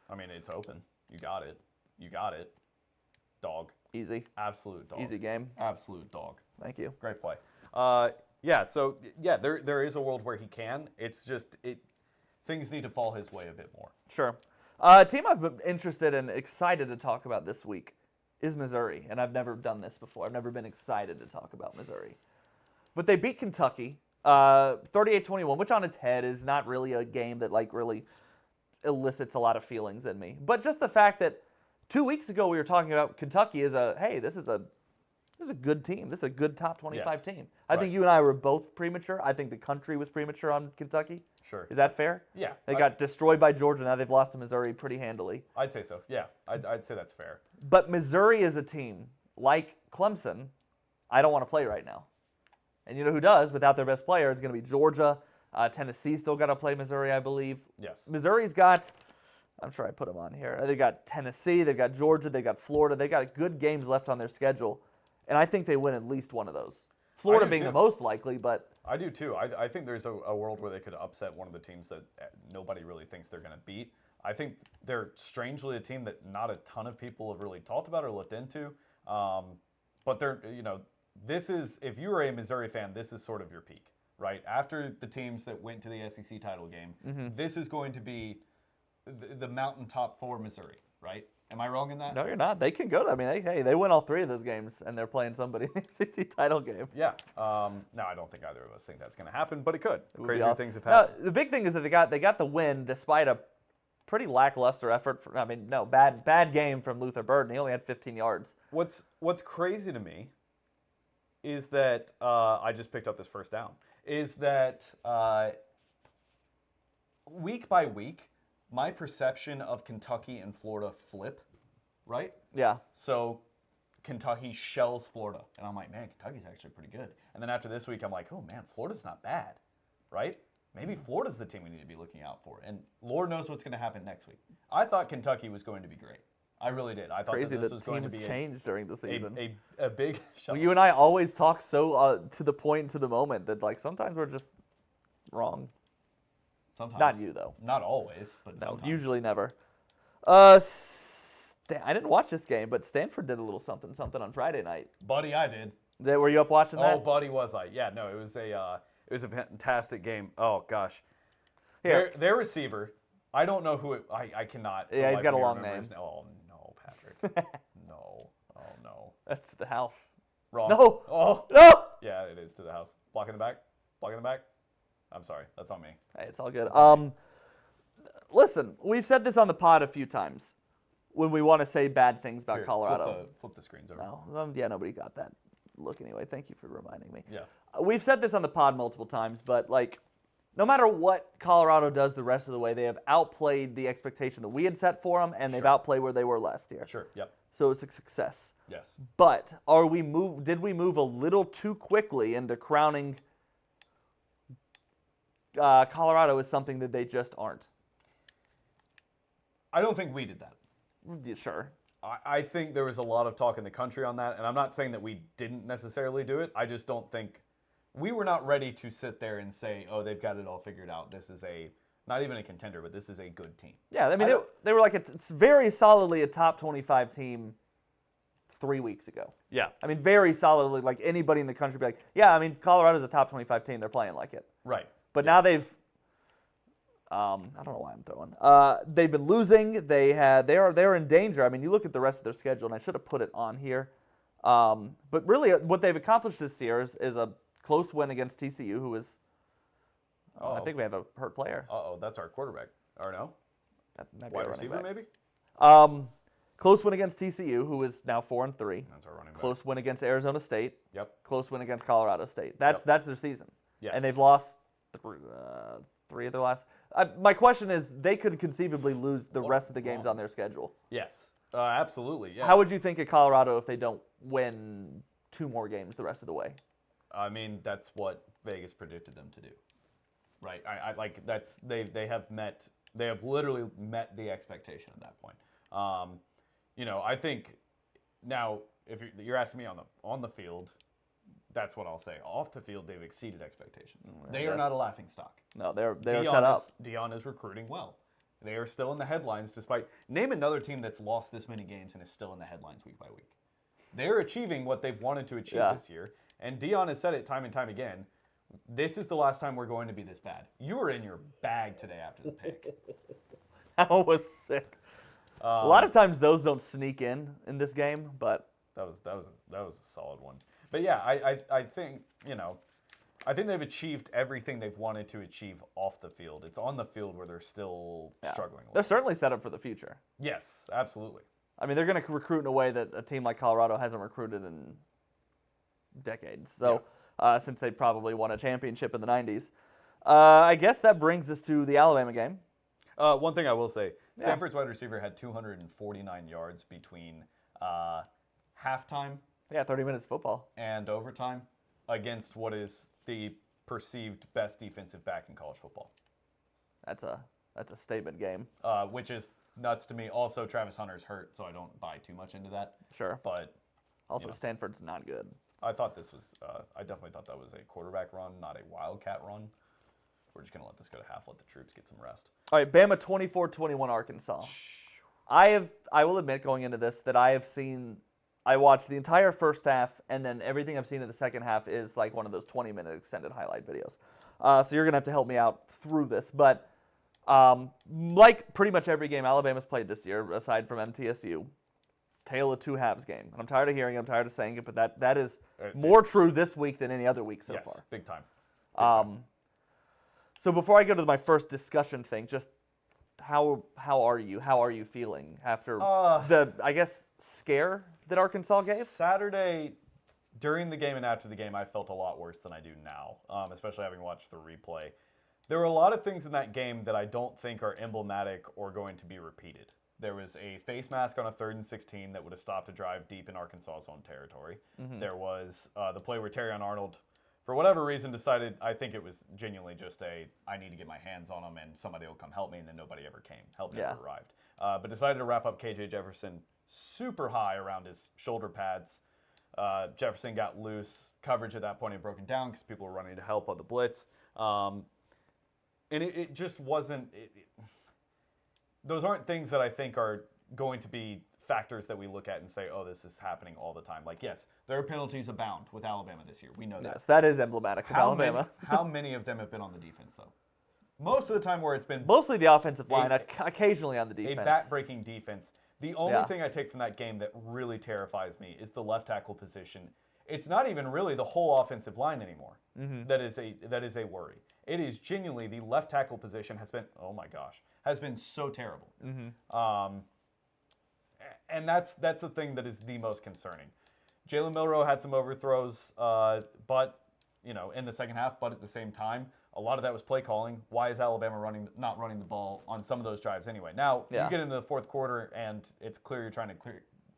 Speaker 1: I mean, it's open. You got it. Dog.
Speaker 2: Easy.
Speaker 1: Absolute dog.
Speaker 2: Easy game.
Speaker 1: Absolute dog.
Speaker 2: Thank you.
Speaker 1: Great play. There is a world where he can. It's just things need to fall his way a bit more.
Speaker 2: Sure. A team I've been interested and excited to talk about this week is Missouri, and I've never done this before. I've never been excited to talk about Missouri. But they beat Kentucky 38-21, which on its head is not really a game that really elicits a lot of feelings in me. But just the fact that 2 weeks ago we were talking about Kentucky as this is a good team. This is a good top 25 team. I think you and I were both premature. I think the country was premature on Kentucky.
Speaker 1: Sure.
Speaker 2: Is that fair?
Speaker 1: Yeah.
Speaker 2: They got destroyed by Georgia. Now they've lost to Missouri pretty handily.
Speaker 1: I'd say so. Yeah. I'd say that's fair.
Speaker 2: But Missouri is a team, like Clemson, I don't want to play right now. And you know who does without their best player? It's going to be Georgia. Tennessee still got to play Missouri, I believe.
Speaker 1: Yes.
Speaker 2: Missouri's got, I'm sure I put them on here. They've got Tennessee, they've got Georgia, they've got Florida. They've got good games left on their schedule. And I think they win at least one of those. Florida being the most likely, but...
Speaker 1: I do too. I think there's a world where they could upset one of the teams that nobody really thinks they're going to beat. I think they're strangely a team that not a ton of people have really talked about or looked into. But they're, this is, if you are a Missouri fan, this is sort of your peak, right? After the teams that went to the SEC title game, this is going to be the mountaintop for Missouri, right? Am I wrong in that?
Speaker 2: No, you're not. They can go to, they win all 3 of those games, and they're playing somebody in the SEC title game.
Speaker 1: Yeah. No, I don't think either of us think that's going to happen, but it could. Crazier things have happened.
Speaker 2: No, the big thing is that they got the win despite a pretty lackluster effort. Bad game from Luther Burden. He only had 15 yards.
Speaker 1: What's crazy to me is that I just picked up this first down. Is that week by week, my perception of Kentucky and Florida flip, right?
Speaker 2: Yeah.
Speaker 1: So Kentucky shells Florida. And I'm like, man, Kentucky's actually pretty good. And then after this week, I'm like, oh, man, Florida's not bad, right? maybe Florida's the team we need to be looking out for. And Lord knows what's going to happen next week. I thought Kentucky was going to be great. I really did. I thought
Speaker 2: Crazy
Speaker 1: that this was going to be
Speaker 2: changed during the season.
Speaker 1: A big shot.
Speaker 2: Well, you and I always talk so to the point, to the moment, that like sometimes we're just wrong.
Speaker 1: Sometimes.
Speaker 2: Not you though.
Speaker 1: Not always, but
Speaker 2: no,
Speaker 1: sometimes.
Speaker 2: Usually never. I didn't watch this game, but Stanford did a little something on Friday night.
Speaker 1: Buddy, I did.
Speaker 2: Were you up watching that?
Speaker 1: Oh, buddy, was I? Yeah, no, it was a fantastic game. Oh gosh.
Speaker 2: Here.
Speaker 1: Their receiver, I don't know who it. I cannot.
Speaker 2: Yeah, he's got a long name.
Speaker 1: Oh no, Patrick. No. Oh no.
Speaker 2: That's the house.
Speaker 1: Wrong.
Speaker 2: No.
Speaker 1: Oh
Speaker 2: no.
Speaker 1: Yeah, it is to the house. Block in the back. Block in the back. I'm sorry. That's on me.
Speaker 2: Hey, it's all good. Listen, we've said this on the pod a few times when we want to say bad things about Colorado.
Speaker 1: Flip the screens over.
Speaker 2: No, yeah, nobody got that look anyway. Thank you for reminding me.
Speaker 1: Yeah.
Speaker 2: We've said this on the pod multiple times, but like, no matter what Colorado does the rest of the way, they have outplayed the expectation that we had set for them, and they've outplayed where they were last year.
Speaker 1: Sure. Yep.
Speaker 2: So it's a success.
Speaker 1: Yes.
Speaker 2: But did we move a little too quickly into crowning Colorado as something that they just aren't?
Speaker 1: I don't think we did that.
Speaker 2: Yeah, sure.
Speaker 1: I think there was a lot of talk in the country on that, and I'm not saying that we didn't necessarily do it. I just don't think we were not ready to sit there and say, oh, they've got it all figured out. This is not even a contender, but this is a good team.
Speaker 2: Yeah, I mean, they were like it's very solidly a top 25 team 3 weeks ago.
Speaker 1: Yeah.
Speaker 2: I mean, very solidly, like anybody in the country would be like, yeah, I mean, Colorado's a top 25 team. They're playing like it.
Speaker 1: Right.
Speaker 2: But now they've, I don't know why I'm throwing. They've been losing. They're in danger. I mean, you look at the rest of their schedule, and I should have put it on here. But really, what they've accomplished this year is a close win against TCU, who is, I think we have a hurt player.
Speaker 1: That's our quarterback. Or no?
Speaker 2: That might be
Speaker 1: Wide
Speaker 2: our running
Speaker 1: receiver,
Speaker 2: back.
Speaker 1: maybe?
Speaker 2: Close win against TCU, who is now 4-3.
Speaker 1: That's our running back.
Speaker 2: Close win against Arizona State.
Speaker 1: Yep.
Speaker 2: Close win against Colorado State. That's their season.
Speaker 1: Yes.
Speaker 2: And they've lost three of their last. My question is, they could conceivably lose the rest of the games on their schedule.
Speaker 1: Yes. Absolutely. Yeah.
Speaker 2: How would you think of Colorado if they don't win 2 more games the rest of the way?
Speaker 1: I mean, that's what Vegas predicted them to do. Right. I like that's they have literally met the expectation at that point. I think now if you're asking me on the field, that's what I'll say. Off the field, they've exceeded expectations. They are not a laughing stock.
Speaker 2: No, they're set up.
Speaker 1: Dion is recruiting well. They are still in the headlines despite name another team that's lost this many games and is still in the headlines week by week. They're achieving what they've wanted to achieve this year, and Dion has said it time and time again. This is the last time we're going to be this bad. You were in your bag today after the pick.
Speaker 2: That was sick. A lot of times those don't sneak in this game, but
Speaker 1: that was a solid one. But yeah, I think I think they've achieved everything they've wanted to achieve off the field. It's on the field where they're still struggling.
Speaker 2: They're certainly set up for the future.
Speaker 1: Yes, absolutely.
Speaker 2: I mean, they're going to recruit in a way that a team like Colorado hasn't recruited in decades. So since they probably won a championship in the 90s. I guess that brings us to the Alabama game.
Speaker 1: One thing I will say, Stanford's wide receiver had 249 yards between halftime.
Speaker 2: 30 minutes football.
Speaker 1: And overtime against what is the perceived best defensive back in college football.
Speaker 2: That's a statement game.
Speaker 1: Which is nuts to me. Also, Travis Hunter's hurt, so I don't buy too much into that.
Speaker 2: Sure.
Speaker 1: But
Speaker 2: also, Stanford's not good.
Speaker 1: I thought this was. I definitely thought that was a quarterback run, not a wildcat run. We're just gonna let this go to half. Let the troops get some rest.
Speaker 2: All right, Bama 24-21 Arkansas. I will admit going into this that I watched the entire first half, and then everything I've seen in the second half is like one of those 20-minute extended highlight videos. So you're gonna have to help me out through this, but like pretty much every game Alabama's played this year, aside from MTSU. Tale of two halves game. And I'm tired of hearing it, I'm tired of saying it, but that is more true this week than any other week so far.
Speaker 1: Yes, big time.
Speaker 2: So before I go to my first discussion thing, just how are you? How are you feeling after the, I guess, scare that Arkansas gave?
Speaker 1: Saturday, during the game and after the game, I felt a lot worse than I do now, especially having watched the replay. There were a lot of things in that game that I don't think are emblematic or going to be repeated. There was a face mask on a 3rd and 16 that would have stopped a drive deep in Arkansas's own territory. Mm-hmm. There was the play where Terrion Arnold for whatever reason, decided, I think it was genuinely just I need to get my hands on him and somebody will come help me, and then nobody ever came. Help never arrived. But decided to wrap up KJ Jefferson super high around his shoulder pads. Jefferson got loose. Coverage at that point had broken down because people were running to help on the blitz. And it just wasn't... those aren't things that I think are going to be factors that we look at and say, oh, this is happening all the time. Like, yes, there are penalties abound with Alabama this year. We know that.
Speaker 2: Yes, that is emblematic of Alabama.
Speaker 1: How many of them have been on the defense, though? Most of the time where it's been...
Speaker 2: Mostly the offensive line, occasionally on the defense.
Speaker 1: A bat-breaking defense. The only thing I take from that game that really terrifies me is the left tackle position. It's not even really the whole offensive line anymore. That is a worry. It is genuinely the left tackle position has been, oh my gosh, has been so terrible. And that's the thing that is the most concerning. Jalen Milroe had some overthrows, but in the second half. But at the same time, a lot of that was play calling. Why is Alabama not running the ball on some of those drives anyway? Now you get into the fourth quarter and it's clear you're trying to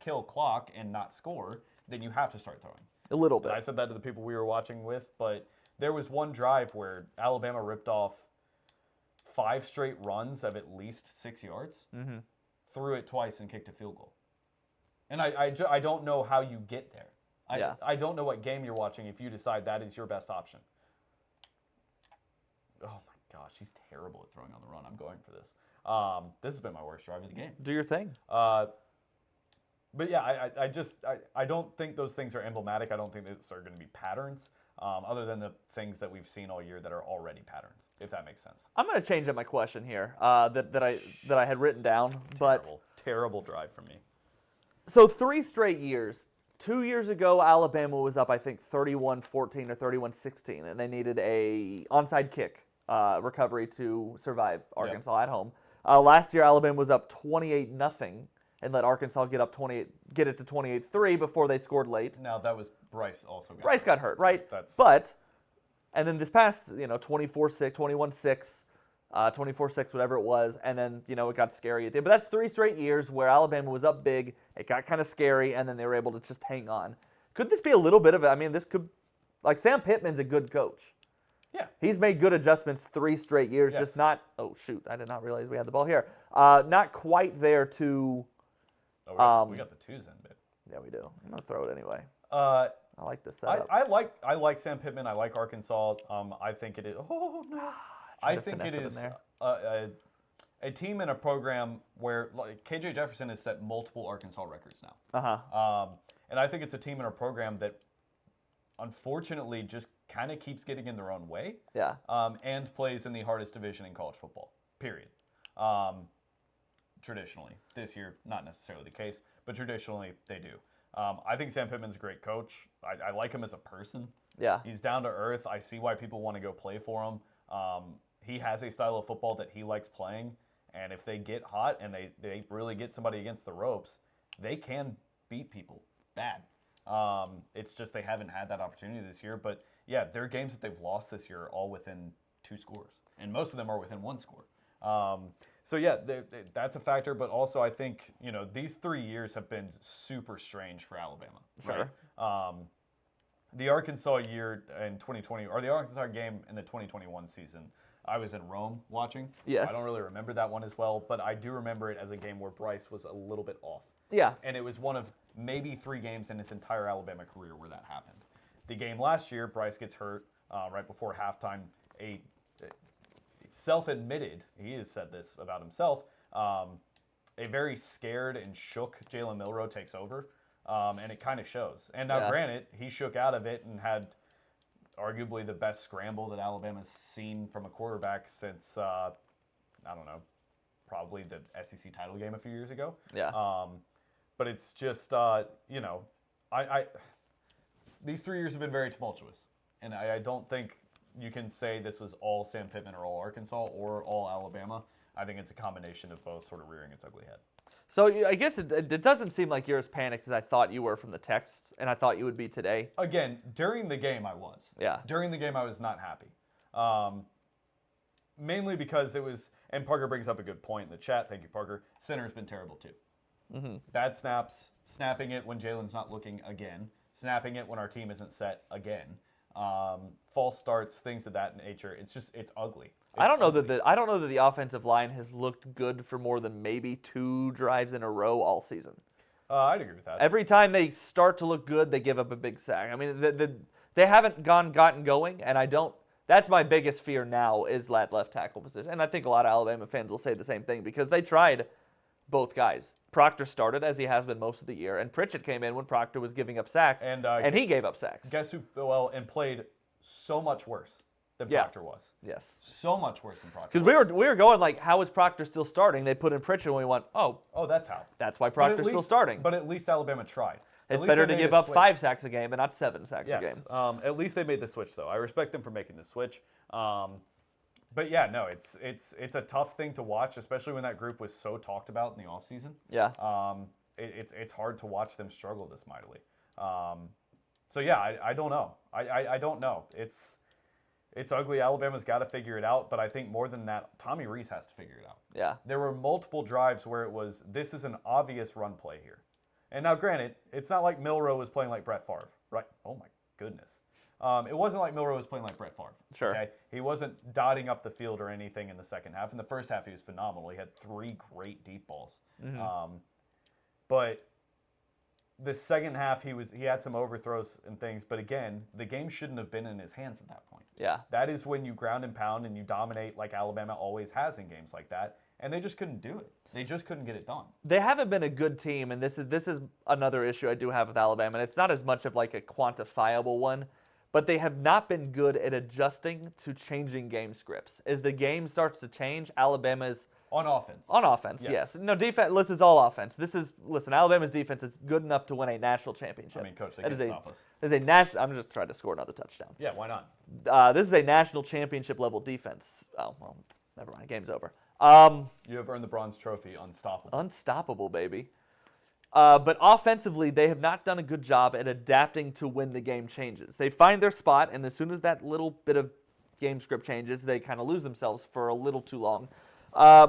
Speaker 1: kill clock and not score. Then you have to start throwing
Speaker 2: a little bit.
Speaker 1: And I said that to the people we were watching with, but there was one drive where Alabama ripped off 5 straight runs of at least 6 yards, threw it twice and kicked a field goal. And I don't know how you get there. I don't know what game you're watching if you decide that is your best option. Oh my gosh, he's terrible at throwing on the run. I'm going for this. This has been my worst drive of the game.
Speaker 2: Do your thing.
Speaker 1: But yeah, I don't think those things are emblematic. I don't think those are going to be patterns, other than the things that we've seen all year that are already patterns, if that makes sense.
Speaker 2: I'm going to change up my question here that I had written down.
Speaker 1: Terrible drive for me.
Speaker 2: So 3 straight years. 2 years ago, Alabama was up, I think, 31-14 or 31-16, and they needed a onside kick recovery to survive Arkansas at home. Last year, Alabama was up 28-0 and let Arkansas get it to 28-3 before they scored late.
Speaker 1: Now that was Bryce also.
Speaker 2: Bryce got hurt, right? And then this past 24-6, 21-6. 24-6, whatever it was, and then, it got scary at the end. But that's 3 straight years where Alabama was up big, it got kind of scary, and then they were able to just hang on. Could this be a little bit of this could, Sam Pittman's a good coach.
Speaker 1: Yeah.
Speaker 2: He's made good adjustments 3 straight years, just not, oh shoot, I did not realize we had the ball here. Not quite there to.
Speaker 1: Oh, we got the twos in, babe.
Speaker 2: Yeah, we do. I'm going to throw it anyway. I like the setup.
Speaker 1: I like Sam Pittman. I like Arkansas. I think it is. Oh, no. I think it is a team and a program where KJ Jefferson has set multiple Arkansas records now. And I think it's a team and a program that unfortunately just kind of keeps getting in their own way.
Speaker 2: Yeah.
Speaker 1: And plays in the hardest division in college football, period. Traditionally. This year, not necessarily the case, but traditionally they do. I think Sam Pittman's a great coach. I like him as a person.
Speaker 2: Yeah.
Speaker 1: He's down to earth. I see why people want to go play for him. He has a style of football that he likes playing, and if they get hot and they really get somebody against the ropes, they can beat people bad. It's just they haven't had that opportunity this year. But, yeah, their games that they've lost this year are all within 2 scores, and most of them are within 1 score. So, yeah, that's a factor. But also I think, these 3 years have been super strange for Alabama.
Speaker 2: Sure.
Speaker 1: Right? The Arkansas year in 2020, or the Arkansas game in the 2021 season, I was in Rome watching.
Speaker 2: Yes.
Speaker 1: I don't really remember that one as well, but I do remember it as a game where Bryce was a little bit off.
Speaker 2: Yeah.
Speaker 1: And it was one of maybe 3 games in his entire Alabama career where that happened. The game last year, Bryce gets hurt right before halftime. A self-admitted, he has said this about himself, a very scared and shook Jalen Milroe takes over. And it kind of shows. And now, granted, he shook out of it and had arguably the best scramble that Alabama's seen from a quarterback since, probably the SEC title game a few years ago.
Speaker 2: Yeah.
Speaker 1: But it's just, these 3 years have been very tumultuous. And I don't think you can say this was all Sam Pittman or all Arkansas or all Alabama. I think it's a combination of both sort of rearing its ugly head.
Speaker 2: So I guess it doesn't seem like you're as panicked as I thought you were from the text, and I thought you would be today.
Speaker 1: Again, during the game I was.
Speaker 2: Yeah.
Speaker 1: During the game I was not happy. Mainly because it was, and Parker brings up a good point in the chat. Thank you, Parker. Center's been terrible too. Bad snaps, snapping it when Jalen's not looking again, snapping it when our team isn't set again. false starts, things of that nature. It's ugly.
Speaker 2: I don't know that the offensive line has looked good for more than maybe 2 drives in a row all season.
Speaker 1: I'd agree with that.
Speaker 2: Every time they start to look good, they give up a big sack. I mean, they haven't gotten going, and I don't. That's my biggest fear now is that left tackle position, and I think a lot of Alabama fans will say the same thing because they tried both guys. Proctor started as he has been most of the year, and Pritchett came in when Proctor was giving up sacks, and he gave up sacks.
Speaker 1: Guess who? Well, and played so much worse than Proctor was.
Speaker 2: Yes.
Speaker 1: So much worse than Proctor.
Speaker 2: Because we were going like, how is Proctor still starting? They put in Pritchett, and we went, oh,
Speaker 1: that's how.
Speaker 2: That's why Proctor's still starting.
Speaker 1: But at least Alabama tried.
Speaker 2: It's better to give up 5 sacks a game and not 7 sacks a game.
Speaker 1: At least they made the switch, though. I respect them for making the switch. But yeah, no, it's a tough thing to watch, especially when that group was so talked about in the offseason.
Speaker 2: Yeah.
Speaker 1: It's hard to watch them struggle this mightily. So yeah, I don't know. I don't know. It's ugly. Alabama's got to figure it out, but I think more than that, Tommy Rees has to figure it out.
Speaker 2: Yeah.
Speaker 1: There were multiple drives where it was, this is an obvious run play here. And now, granted, it's not like Milroe was playing like Brett Favre, right? Oh my goodness. It wasn't like Milroe was playing like Brett Favre.
Speaker 2: Sure.
Speaker 1: Okay? He wasn't dotting up the field or anything in the second half. In the first half, he was phenomenal. He had 3 great deep balls. Mm-hmm. But the second half, he had some overthrows and things. But again, the game shouldn't have been in his hands at that point.
Speaker 2: Yeah.
Speaker 1: That is when you ground and pound and you dominate like Alabama always has in games like that. And they just couldn't do it. They just couldn't get it done.
Speaker 2: They haven't been a good team, and this is another issue I do have with Alabama. And it's not as much of like a quantifiable one, but they have not been good at adjusting to changing game scripts. As the game starts to change, Alabama's
Speaker 1: on offense.
Speaker 2: On offense, yes. No, defense. This is all offense. Alabama's defense is good enough to win a national championship.
Speaker 1: I mean, Coach, they can't stop us.
Speaker 2: I'm just trying to score another touchdown.
Speaker 1: Yeah, why not?
Speaker 2: This is a national championship level defense. Oh, well, never mind. Game's over.
Speaker 1: You have earned the bronze trophy, unstoppable.
Speaker 2: Unstoppable, baby. But offensively, they have not done a good job at adapting to when the game changes. They find their spot, and as soon as that little bit of game script changes, they kind of lose themselves for a little too long,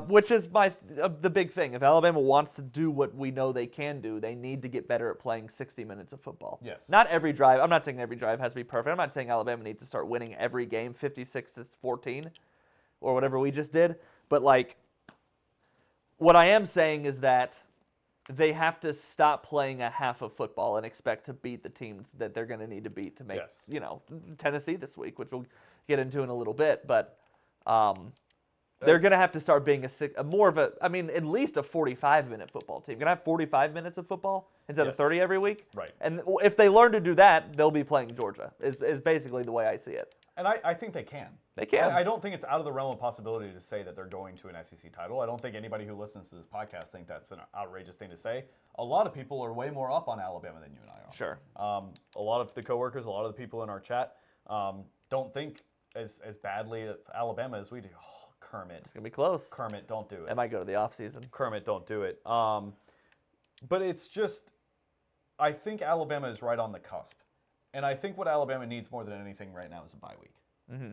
Speaker 2: which is the big thing. If Alabama wants to do what we know they can do, they need to get better at playing 60 minutes of football.
Speaker 1: Yes.
Speaker 2: Not every drive. I'm not saying every drive has to be perfect. I'm not saying Alabama needs to start winning every game 56-14 or whatever we just did. But, like, what I am saying is that they have to stop playing a half of football and expect to beat the teams that they're going to need to beat to make, Tennessee this week, which we'll get into in a little bit. But they're going to have to start being at least a 45-minute football team. Going to have 45 minutes of football instead of 30 every week.
Speaker 1: Right.
Speaker 2: And if they learn to do that, they'll be playing Georgia, is basically the way I see it.
Speaker 1: And I think they can.
Speaker 2: They can.
Speaker 1: I don't think it's out of the realm of possibility to say that they're going to an SEC title. I don't think anybody who listens to this podcast think that's an outrageous thing to say. A lot of people are way more up on Alabama than you and I are.
Speaker 2: Sure.
Speaker 1: A lot of the coworkers, a lot of the people in our chat don't think as badly of Alabama as we do. Oh, Kermit.
Speaker 2: It's going to be close.
Speaker 1: Kermit, don't do it.
Speaker 2: It might go to the offseason.
Speaker 1: Kermit, don't do it. But it's just, I think Alabama is right on the cusp. And I think what Alabama needs more than anything right now is a bye week.
Speaker 2: Mm-hmm.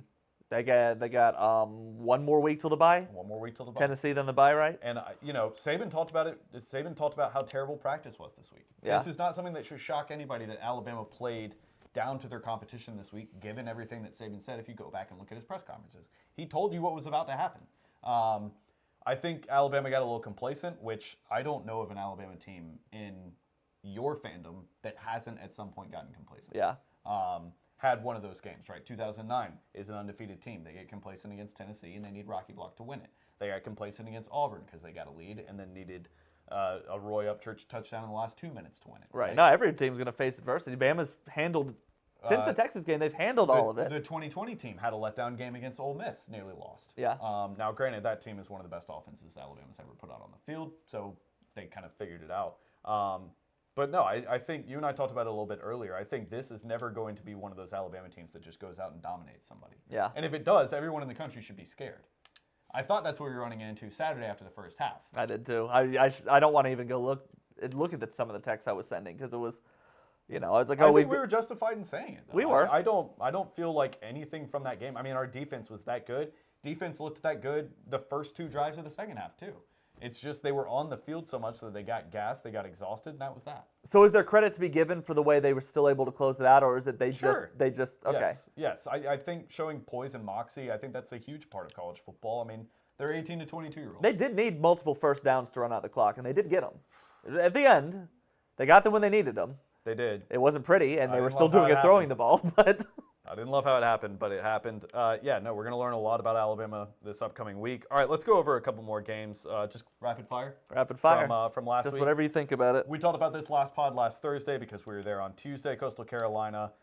Speaker 2: They got one more week till the bye.
Speaker 1: One more week till the bye.
Speaker 2: Tennessee, then the bye, right?
Speaker 1: And Saban talked about it. Saban talked about how terrible practice was this week.
Speaker 2: Yeah.
Speaker 1: This is not something that should shock anybody that Alabama played down to their competition this week, given everything that Saban said. If you go back and look at his press conferences, he told you what was about to happen. I think Alabama got a little complacent, which I don't know of an Alabama team in your fandom that hasn't at some point gotten complacent.
Speaker 2: Yeah.
Speaker 1: Had one of those games, right? 2009 is an undefeated team. They get complacent against Tennessee, and they need Rocky Block to win it. They got complacent against Auburn because they got a lead and then needed a Roy Upchurch touchdown in the last 2 minutes to win it.
Speaker 2: Right. No, every team's going to face adversity. Bama's handled, since the Texas game, they've handled all of it.
Speaker 1: The 2020 team had a letdown game against Ole Miss, nearly lost.
Speaker 2: Yeah.
Speaker 1: Now, granted, that team is one of the best offenses Alabama's ever put out on the field, so they kind of figured it out. But no, I think you and I talked about it a little bit earlier. I think this is never going to be one of those Alabama teams that just goes out and dominates somebody.
Speaker 2: Yeah.
Speaker 1: And if it does, everyone in the country should be scared. I thought that's what we were running into Saturday after the first half.
Speaker 2: I did too. I don't want to even go look at some of the texts I was sending because it was, I was like,
Speaker 1: I think we were justified in saying it, though.
Speaker 2: We were.
Speaker 1: I don't feel like anything from that game. I mean, our defense was that good. Defense looked that good the first 2 drives of the second half too. It's just they were on the field so much that they got gassed, they got exhausted, and that was that.
Speaker 2: So is there credit to be given for the way they were still able to close it out, or is it they just okay?
Speaker 1: Yes. I think showing poise and moxie, I think that's a huge part of college football. I mean, they're 18 to 22-year-olds.
Speaker 2: They did need multiple first downs to run out the clock, and they did get them. At the end, they got them when they needed them.
Speaker 1: They did.
Speaker 2: It wasn't pretty, and they were still doing it throwing the ball, but...
Speaker 1: I didn't love how it happened, but it happened. We're going to learn a lot about Alabama this upcoming week. All right, let's go over a couple more games. Just rapid fire.
Speaker 2: Rapid fire.
Speaker 1: From last week.
Speaker 2: Just whatever you think about it.
Speaker 1: We talked about this last Thursday because we were there on Tuesday. Coastal Carolina,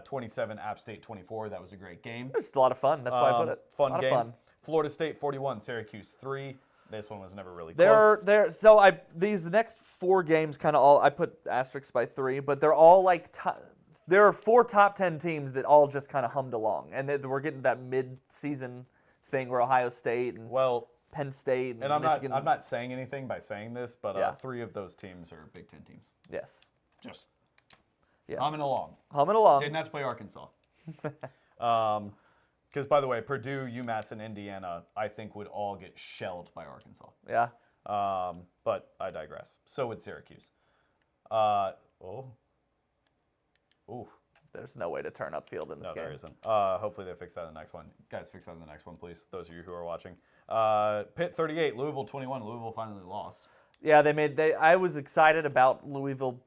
Speaker 1: 27, App State 24. That was a great game.
Speaker 2: It was a lot of fun. That's why I put it.
Speaker 1: Fun game.
Speaker 2: Fun.
Speaker 1: Florida State 41, Syracuse 3. This one was never really close.
Speaker 2: The next 4 games kind of all, I put asterisks by 3, but they're all like... There are 4 top 10 teams that all just kind of hummed along, and we're getting that mid-season thing where Ohio State and Penn State and Michigan.
Speaker 1: I'm not saying anything by saying this, but 3 of those teams are Big Ten teams.
Speaker 2: Yes.
Speaker 1: Just
Speaker 2: yes.
Speaker 1: Humming along.
Speaker 2: Didn't
Speaker 1: have to play Arkansas. Because, by the way, Purdue, UMass, and Indiana, I think would all get shelled by Arkansas.
Speaker 2: Yeah.
Speaker 1: But I digress. So would Syracuse. Ooh.
Speaker 2: There's no way to turn upfield in this game.
Speaker 1: No, there isn't. Hopefully they fix that in the next one. Guys, fix that in the next one, please. Those of you who are watching. Pitt 38, Louisville 21. Louisville finally lost.
Speaker 2: Yeah, I was excited about Louisville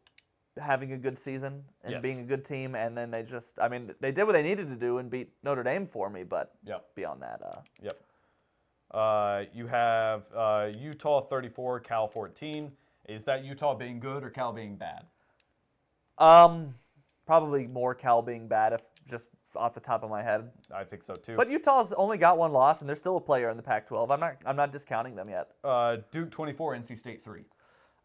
Speaker 2: having a good season and being a good team, and then they did what they needed to do and beat Notre Dame for me, but beyond that.
Speaker 1: You have Utah 34, Cal 14. Is that Utah being good or Cal being bad?
Speaker 2: Probably more Cal being bad, if just off the top of my head.
Speaker 1: I think so too.
Speaker 2: But Utah's only got 1 loss, and they're still a player in the Pac-12. I'm not discounting them yet.
Speaker 1: Duke 24, NC State 3.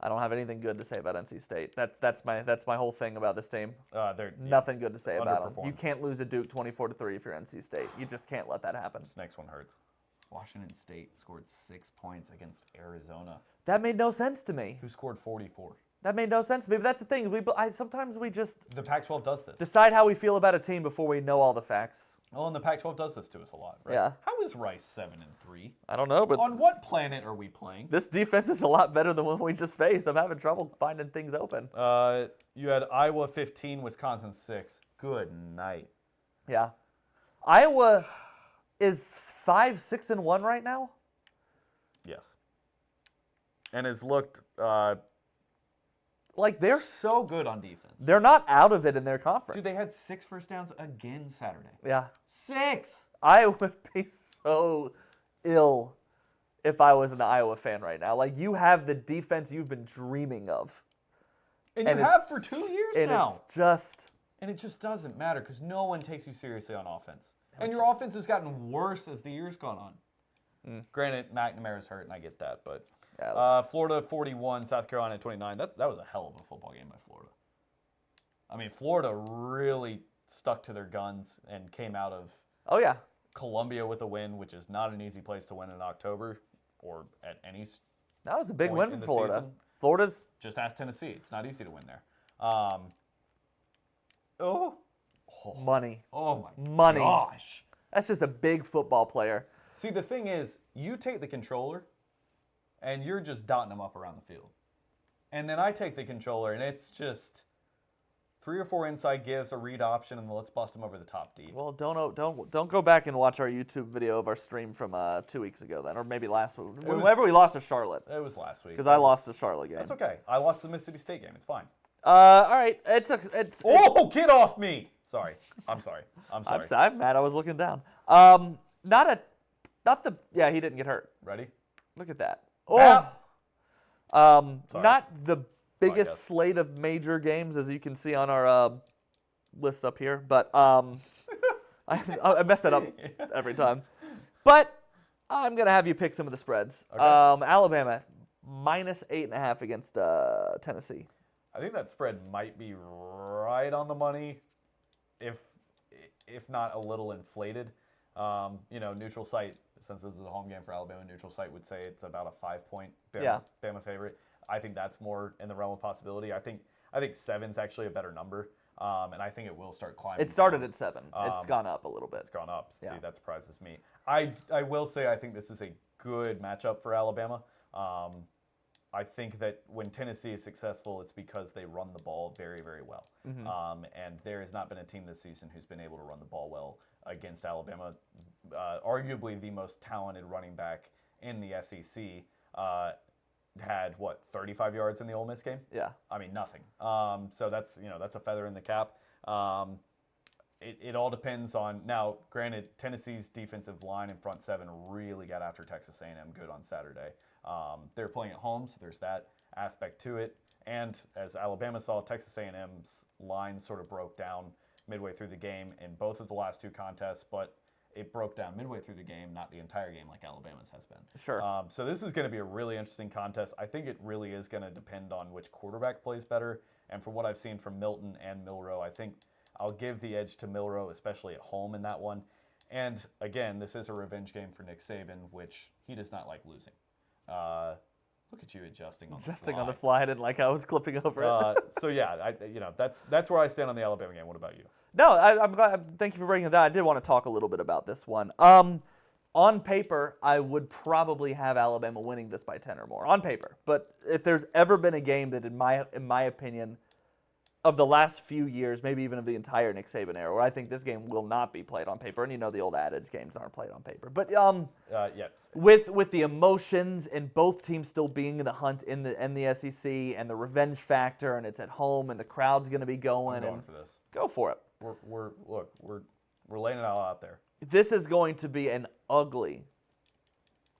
Speaker 2: I don't have anything good to say about NC State. That's my whole thing about this team.
Speaker 1: They're
Speaker 2: nothing good to say about them. You can't lose a Duke 24-3 if you're NC State. You just can't let that happen.
Speaker 1: This next one hurts. Washington State scored 6 points against Arizona.
Speaker 2: That made no sense to me.
Speaker 1: Who scored 44?
Speaker 2: That made no sense to me, but that's the thing. Sometimes we just...
Speaker 1: The Pac-12 does this.
Speaker 2: Decide how we feel about a team before we know all the facts.
Speaker 1: Well, and the Pac-12 does this to us a lot, right?
Speaker 2: Yeah.
Speaker 1: How is Rice 7-3?
Speaker 2: I don't know, but...
Speaker 1: On what planet are we playing?
Speaker 2: This defense is a lot better than what we just faced. I'm having trouble finding things open.
Speaker 1: You had Iowa 15, Wisconsin 6. Good night.
Speaker 2: Yeah. Iowa is 5-6-1 right now?
Speaker 1: Yes. And has looked...
Speaker 2: like, they're
Speaker 1: so good on defense.
Speaker 2: They're not out of it in their conference.
Speaker 1: Dude, they had 6 first downs again Saturday.
Speaker 2: Yeah.
Speaker 1: 6!
Speaker 2: I would be so ill if I was an Iowa fan right now. Like, you have the defense you've been dreaming of.
Speaker 1: And you have for 2 years now.
Speaker 2: And
Speaker 1: it just doesn't matter because no one takes you seriously on offense. And your offense has gotten worse as the year's gone on. Granted, McNamara's hurt, and I get that, but... Florida 41, South Carolina 29. That was a hell of a football game by Florida. I mean, Florida really stuck to their guns and came out of Columbia with a win, which is not an easy place to win in October or at any
Speaker 2: That was a big win for Florida.
Speaker 1: Season.
Speaker 2: Florida's...
Speaker 1: Just ask Tennessee. It's not easy to win there.
Speaker 2: Money.
Speaker 1: Oh, my
Speaker 2: Money.
Speaker 1: gosh.
Speaker 2: That's just a big football player.
Speaker 1: See, the thing is, you take the controller, and you're just dotting them up around the field. And then I take the controller, and it's just 3 or 4 inside gives, a read option, and let's bust them over the top deep.
Speaker 2: Well, don't go back and watch our YouTube video of our stream from 2 weeks ago then, or maybe last week. Whenever we lost to Charlotte.
Speaker 1: It was last week.
Speaker 2: Because I lost the Charlotte game.
Speaker 1: That's okay. I lost the Mississippi State game. It's fine.
Speaker 2: All right.
Speaker 1: Get off me! Sorry. I'm sorry.
Speaker 2: I'm mad. I was looking down. He didn't get hurt.
Speaker 1: Ready?
Speaker 2: Look at that.
Speaker 1: Sorry.
Speaker 2: Not the biggest slate of major games, as you can see on our list up here, but I mess that up every time. But I'm going to have you pick some of the spreads.
Speaker 1: Okay.
Speaker 2: Alabama, -8.5 against Tennessee.
Speaker 1: I think that spread might be right on the money, if not a little inflated. Neutral site, since this is a home game for Alabama, neutral site would say it's about a 5-point Bama favorite. I think that's more in the realm of possibility. I think 7's actually a better number, and I think it will start climbing.
Speaker 2: It started at 7. It's gone up a little bit.
Speaker 1: It's gone up. See, that surprises me. I will say I think this is a good matchup for Alabama. I think that when Tennessee is successful, it's because they run the ball very, very well. And there has not been a team this season who's been able to run the ball well against Alabama. Arguably the most talented running back in the SEC had, 35 yards in the Ole Miss game?
Speaker 2: Yeah.
Speaker 1: I mean, nothing. So that's a feather in the cap. It all depends on, now, granted, Tennessee's defensive line and front seven really got after Texas A&M good on Saturday. They're playing at home, so there's that aspect to it. And as Alabama saw, Texas A&M's line sort of broke down midway through the game in both of the last two contests, but it broke down midway through the game, not the entire game like Alabama's has been.
Speaker 2: Sure.
Speaker 1: So this is going to be a really interesting contest. I think it really is going to depend on which quarterback plays better. And from what I've seen from Milton and Milroe, I think I'll give the edge to Milroe, especially at home in that one. And again, this is a revenge game for Nick Saban, which he does not like losing. Look at you adjusting on the fly.
Speaker 2: Adjusting on the fly. I didn't like how I was clipping over it.
Speaker 1: So yeah, that's where I stand on the Alabama game. What about you?
Speaker 2: No, I'm glad. Thank you for bringing it down. I did want to talk a little bit about this one. On paper, I would probably have Alabama winning this by 10 or more. On paper, but if there's ever been a game that, in my opinion, of the last few years, maybe even of the entire Nick Saban era, where I think this game will not be played on paper, and you know the old adage, games aren't played on paper. But
Speaker 1: yeah.
Speaker 2: With the emotions and both teams still being in the hunt in the SEC and the revenge factor, and it's at home and the crowd's going to be going.
Speaker 1: I'm going for this.
Speaker 2: Go for it.
Speaker 1: We're laying it all out there.
Speaker 2: This is going to be an ugly,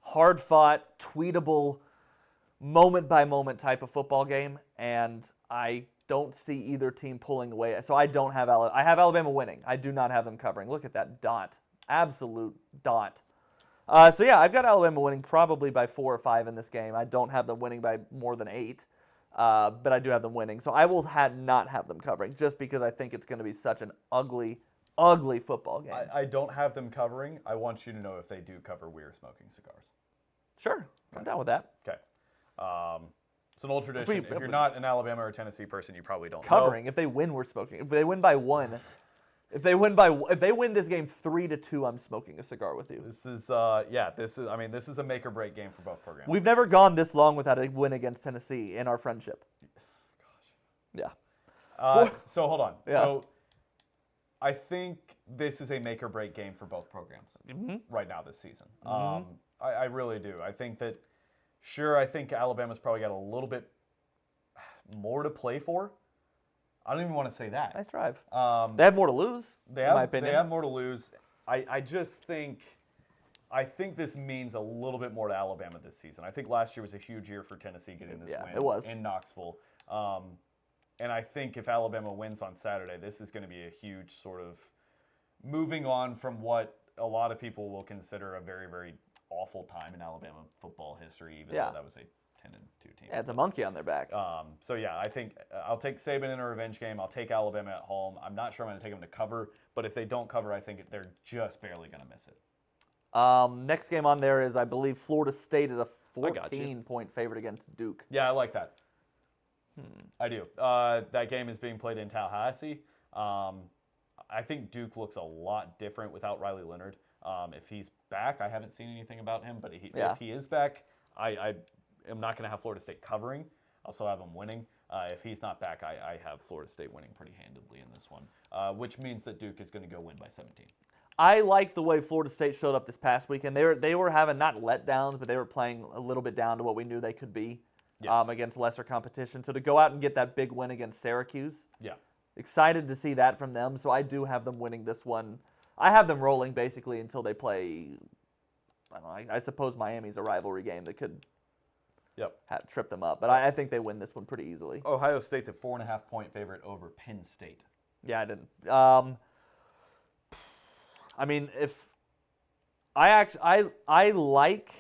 Speaker 2: hard-fought, tweetable, moment-by-moment type of football game, and I don't see either team pulling away. So I don't have I have Alabama winning. I do not have them covering. Look at that dot. Absolute dot. So yeah, I've got Alabama winning probably by 4 or 5 in this game. I don't have them winning by more than 8, but I do have them winning. So I will not have them covering just because I think it's going to be such an ugly football game.
Speaker 1: I don't have them covering. I want you to know if they do cover, we are smoking cigars.
Speaker 2: Sure. I'm down with that.
Speaker 1: Okay. It's an old tradition. If you're not an Alabama or Tennessee person, you probably don't
Speaker 2: covering.
Speaker 1: know.
Speaker 2: If they win, we're smoking. If they win by 1, if they win this game 3-2, I'm smoking a cigar with you.
Speaker 1: This is this is a make or break game for both programs.
Speaker 2: We've never gone this long without a win against Tennessee in our friendship.
Speaker 1: Gosh.
Speaker 2: Yeah.
Speaker 1: So hold on.
Speaker 2: Yeah.
Speaker 1: So I think this is a make or break game for both programs right now this season. I really do. I think that. Sure, I think Alabama's probably got a little bit more to play for. I don't even want to say that.
Speaker 2: Nice drive. They have more to lose,
Speaker 1: in my opinion. They have more to lose. I just think this means a little bit more to Alabama this season. I think last year was a huge year for Tennessee getting this win
Speaker 2: it was.
Speaker 1: in Knoxville. And I think if Alabama wins on Saturday, this is going to be a huge sort of moving on from what a lot of people will consider a very, very awful time in Alabama football history, even though that was a 10-2 team.
Speaker 2: Yeah, it's a monkey on their back.
Speaker 1: So yeah, I think I'll take Saban in a revenge game. I'll take Alabama at home. I'm not sure I'm going to take them to cover, but if they don't cover, I think they're just barely going to miss it.
Speaker 2: Next game on there is, I believe, Florida State is a 14-point favorite against Duke.
Speaker 1: Yeah, I like that. I do. That game is being played in Tallahassee. I think Duke looks a lot different without Riley Leonard. If he's back, I haven't seen anything about him, but if he is back, I am not going to have Florida State covering. I'll still have them winning. If he's not back, I have Florida State winning pretty handedly in this one, which means that Duke is going to go win by 17.
Speaker 2: I like the way Florida State showed up this past weekend. They were having not letdowns, but they were playing a little bit down to what we knew they could be against lesser competition. So to go out and get that big win against Syracuse, excited to see that from them. So I do have them winning this one. I have them rolling basically until they play. I don't know. I suppose Miami's a rivalry game that could trip them up, but I think they win this one pretty easily.
Speaker 1: Ohio State's a 4.5-point favorite over Penn State.
Speaker 2: Yeah, I didn't. I mean, if I like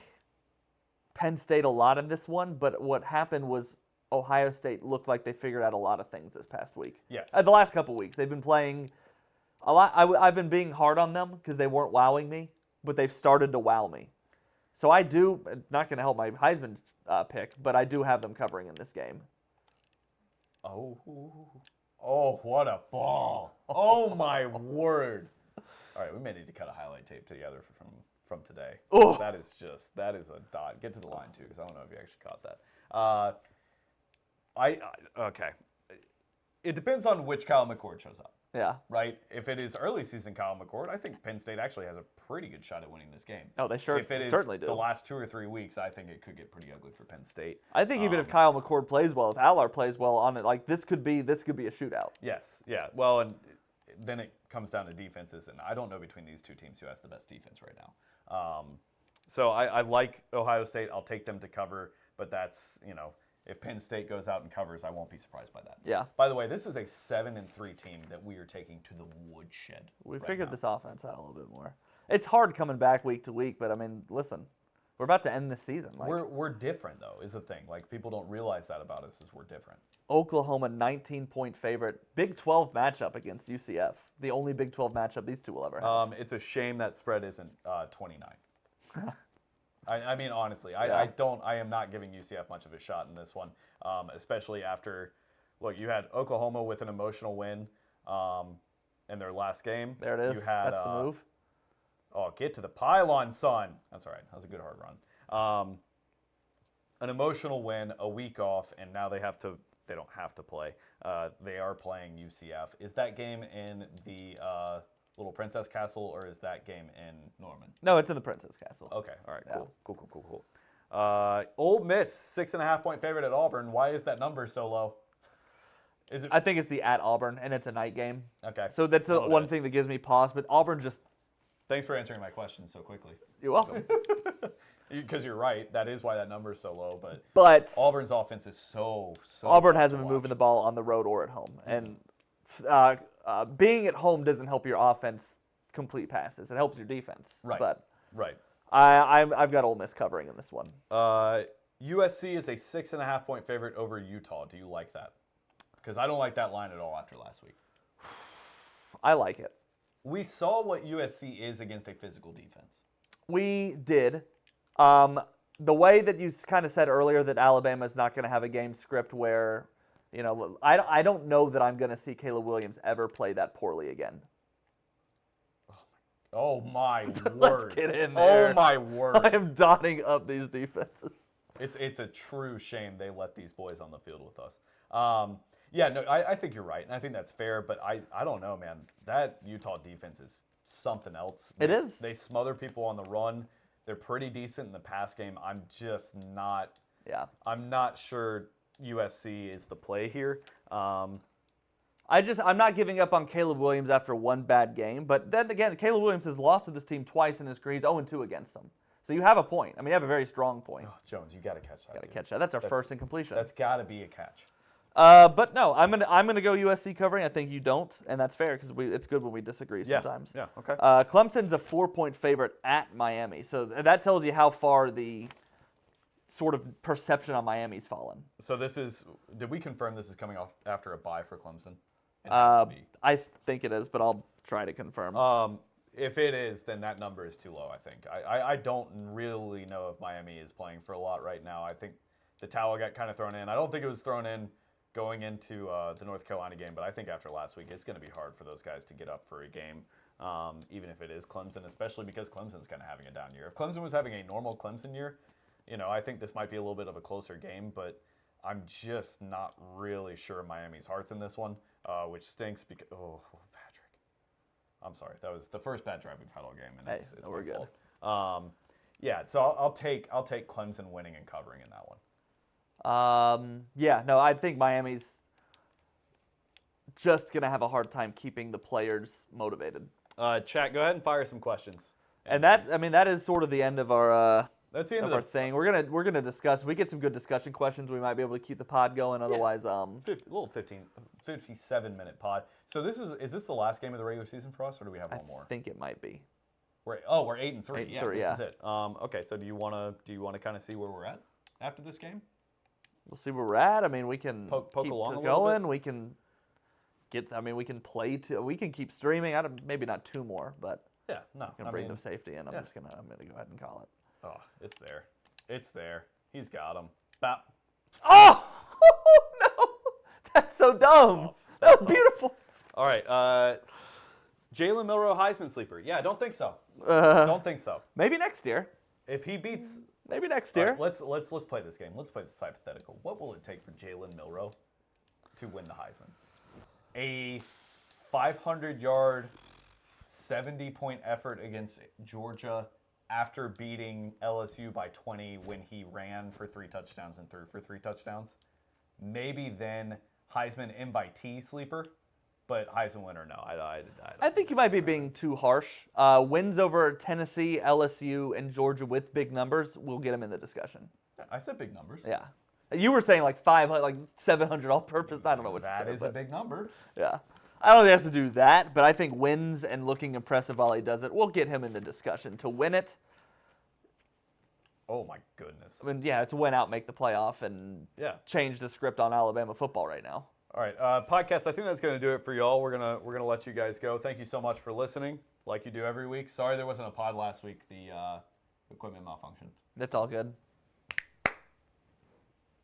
Speaker 2: Penn State a lot in this one, but what happened was Ohio State looked like they figured out a lot of things this past week.
Speaker 1: Yes.
Speaker 2: The last couple weeks they've been playing a lot. I've been being hard on them because they weren't wowing me, but they've started to wow me. So I do, not going to help my Heisman pick, but I do have them covering in this game.
Speaker 1: Oh, what a ball. Oh, my word. All right, we may need to cut a highlight tape together from today.
Speaker 2: Oh.
Speaker 1: That is a dot. Get to the line, too, because I don't know if you actually caught that. Okay. It depends on which Kyle McCord shows up.
Speaker 2: Yeah.
Speaker 1: Right? If it is early season Kyle McCord, I think Penn State actually has a pretty good shot at winning this game.
Speaker 2: Oh, they certainly do.
Speaker 1: The last 2 or 3 weeks, I think it could get pretty ugly for Penn State.
Speaker 2: I think even if Kyle McCord plays well, if Allard plays well on it, like this could be a shootout.
Speaker 1: Yes. Yeah. Well, and then it comes down to defenses, and I don't know between these two teams who has the best defense right now. So I like Ohio State. I'll take them to cover, but that's, if Penn State goes out and covers, I won't be surprised by that.
Speaker 2: Yeah.
Speaker 1: By the way, this is a 7-3 team that we are taking to the woodshed.
Speaker 2: We figured this offense out a little bit more. It's hard coming back week to week, but I mean, listen, we're about to end the season. Like,
Speaker 1: we're different though, is the thing. Like people don't realize that about us, is we're different.
Speaker 2: Oklahoma 19-point favorite, Big 12 matchup against UCF. The only Big 12 matchup these two will ever have.
Speaker 1: It's a shame that spread isn't 29. I mean, honestly,
Speaker 2: Yeah.
Speaker 1: I am not giving UCF much of a shot in this one, especially after, look, you had Oklahoma with an emotional win in their last game.
Speaker 2: There it is. That's the move.
Speaker 1: Oh, get to the pylon, son. That's all right. That was a good hard run. An emotional win, a week off, and now they don't have to play. They are playing UCF. Is that game in the Little Princess Castle, or is that game in Norman?
Speaker 2: No, it's in the Princess Castle.
Speaker 1: Okay, all right, cool. Ole Miss, 6.5-point favorite at Auburn. Why is that number so low? Is it?
Speaker 2: I think it's the at Auburn, and it's a night game.
Speaker 1: Okay.
Speaker 2: So that's the one thing that gives me pause, but Auburn just...
Speaker 1: Thanks for answering my question so quickly.
Speaker 2: You're welcome.
Speaker 1: Because you're right, that is why that number is so low,
Speaker 2: but
Speaker 1: Auburn's offense is so
Speaker 2: Auburn hasn't been moving the ball on the road or at home, and being at home doesn't help your offense complete passes. It helps your defense.
Speaker 1: Right.
Speaker 2: But
Speaker 1: right.
Speaker 2: I've got Ole Miss covering in this one.
Speaker 1: USC is a 6.5-point favorite over Utah. Do you like that? Because I don't like that line at all after last week.
Speaker 2: I like it.
Speaker 1: We saw what USC is against a physical defense.
Speaker 2: We did. The way that you kind of said earlier that Alabama is not going to have a game script where, I don't know that I'm going to see Caleb Williams ever play that poorly again.
Speaker 1: Oh my word!
Speaker 2: Let's get in there.
Speaker 1: Oh my word!
Speaker 2: I am dotting up these defenses.
Speaker 1: It's a true shame they let these boys on the field with us. I think you're right, and I think that's fair. But I don't know, man. That Utah defense is something else.
Speaker 2: It is.
Speaker 1: They smother people on the run. They're pretty decent in the pass game. I'm just not.
Speaker 2: Yeah.
Speaker 1: I'm not sure USC is the play here.
Speaker 2: I'm not giving up on Caleb Williams after one bad game. But then again, Caleb Williams has lost to this team twice in his career. He's 0-2 against them. So you have a point. I mean, you have a very strong point.
Speaker 1: Oh, Jones, you got to catch that.
Speaker 2: Got to catch that. That's our first in completion.
Speaker 1: That's got to be a catch.
Speaker 2: But no, I'm gonna go USC covering. I think you don't, and that's fair because it's good when we disagree sometimes.
Speaker 1: Yeah. Okay.
Speaker 2: Clemson's a 4-point favorite at Miami, so that tells you how far the sort of perception on Miami's fallen.
Speaker 1: So did we confirm this is coming off after a bye for Clemson?
Speaker 2: I think it is, but I'll try to confirm.
Speaker 1: If it is, then that number is too low, I think. I don't really know if Miami is playing for a lot right now. I think the towel got kind of thrown in. I don't think it was thrown in going into the North Carolina game, but I think after last week, it's going to be hard for those guys to get up for a game, even if it is Clemson, especially because Clemson's kind of having a down year. If Clemson was having a normal Clemson year, I think this might be a little bit of a closer game, but I'm just not really sure Miami's heart's in this one, which stinks because, Patrick. I'm sorry. That was the first bad drive we've had all game, and it's
Speaker 2: we're good.
Speaker 1: Fault. So I'll take Clemson winning and covering in that one.
Speaker 2: I think Miami's just going to have a hard time keeping the players motivated.
Speaker 1: Chat, go ahead and fire some questions.
Speaker 2: And that is sort of the end of our
Speaker 1: that's the end of
Speaker 2: our thing. We're gonna discuss. If we get some good discussion questions, we might be able to keep the pod going. Otherwise,
Speaker 1: little 57-minute pod. So is this the last game of the regular season for us, or do we have one more?
Speaker 2: I think it might be.
Speaker 1: We're 8-3.
Speaker 2: 8-3,
Speaker 1: This is it. Okay, so do you want to kind of see where we're at after this game?
Speaker 2: We'll see where we're at. I mean, we can
Speaker 1: poke
Speaker 2: keep
Speaker 1: along
Speaker 2: going. We can get. I mean, we can play. We can keep streaming. Maybe not 2 more, but
Speaker 1: yeah, no.
Speaker 2: I'm gonna bring them safety in. I'm gonna go ahead and call it.
Speaker 1: Oh, it's there. It's there. He's got him. Bap.
Speaker 2: Oh no! That's so dumb. That was beautiful.
Speaker 1: All right. Jalen Milroe Heisman sleeper. Yeah, I don't think so. Don't think so.
Speaker 2: Maybe next year.
Speaker 1: If he beats...
Speaker 2: Maybe next year.
Speaker 1: Right, let's play this game. Let's play this hypothetical. What will it take for Jalen Milroe to win the Heisman? A 500-yard, 70-point effort against Georgia after beating LSU by 20 when he ran for 3 touchdowns and threw for 3 touchdowns. Maybe then Heisman invitee sleeper, but Heisman winner, no.
Speaker 2: I think you might be being too harsh. Wins over Tennessee, LSU, and Georgia with big numbers will get him in the discussion.
Speaker 1: I said big numbers.
Speaker 2: Yeah. You were saying like 500, like 700 all-purpose. I don't know what
Speaker 1: that
Speaker 2: you said,
Speaker 1: is a big number.
Speaker 2: Yeah. I don't think he has to do that, but I think wins and looking impressive while he does it will get him in the discussion. To win it,
Speaker 1: oh my goodness.
Speaker 2: I mean, yeah, it's win out, make the playoff, and change the script on Alabama football right now.
Speaker 1: All right, podcast. I think that's going to do it for y'all. We're gonna let you guys go. Thank you so much for listening, like you do every week. Sorry there wasn't a pod last week. The equipment malfunctioned.
Speaker 2: That's all good.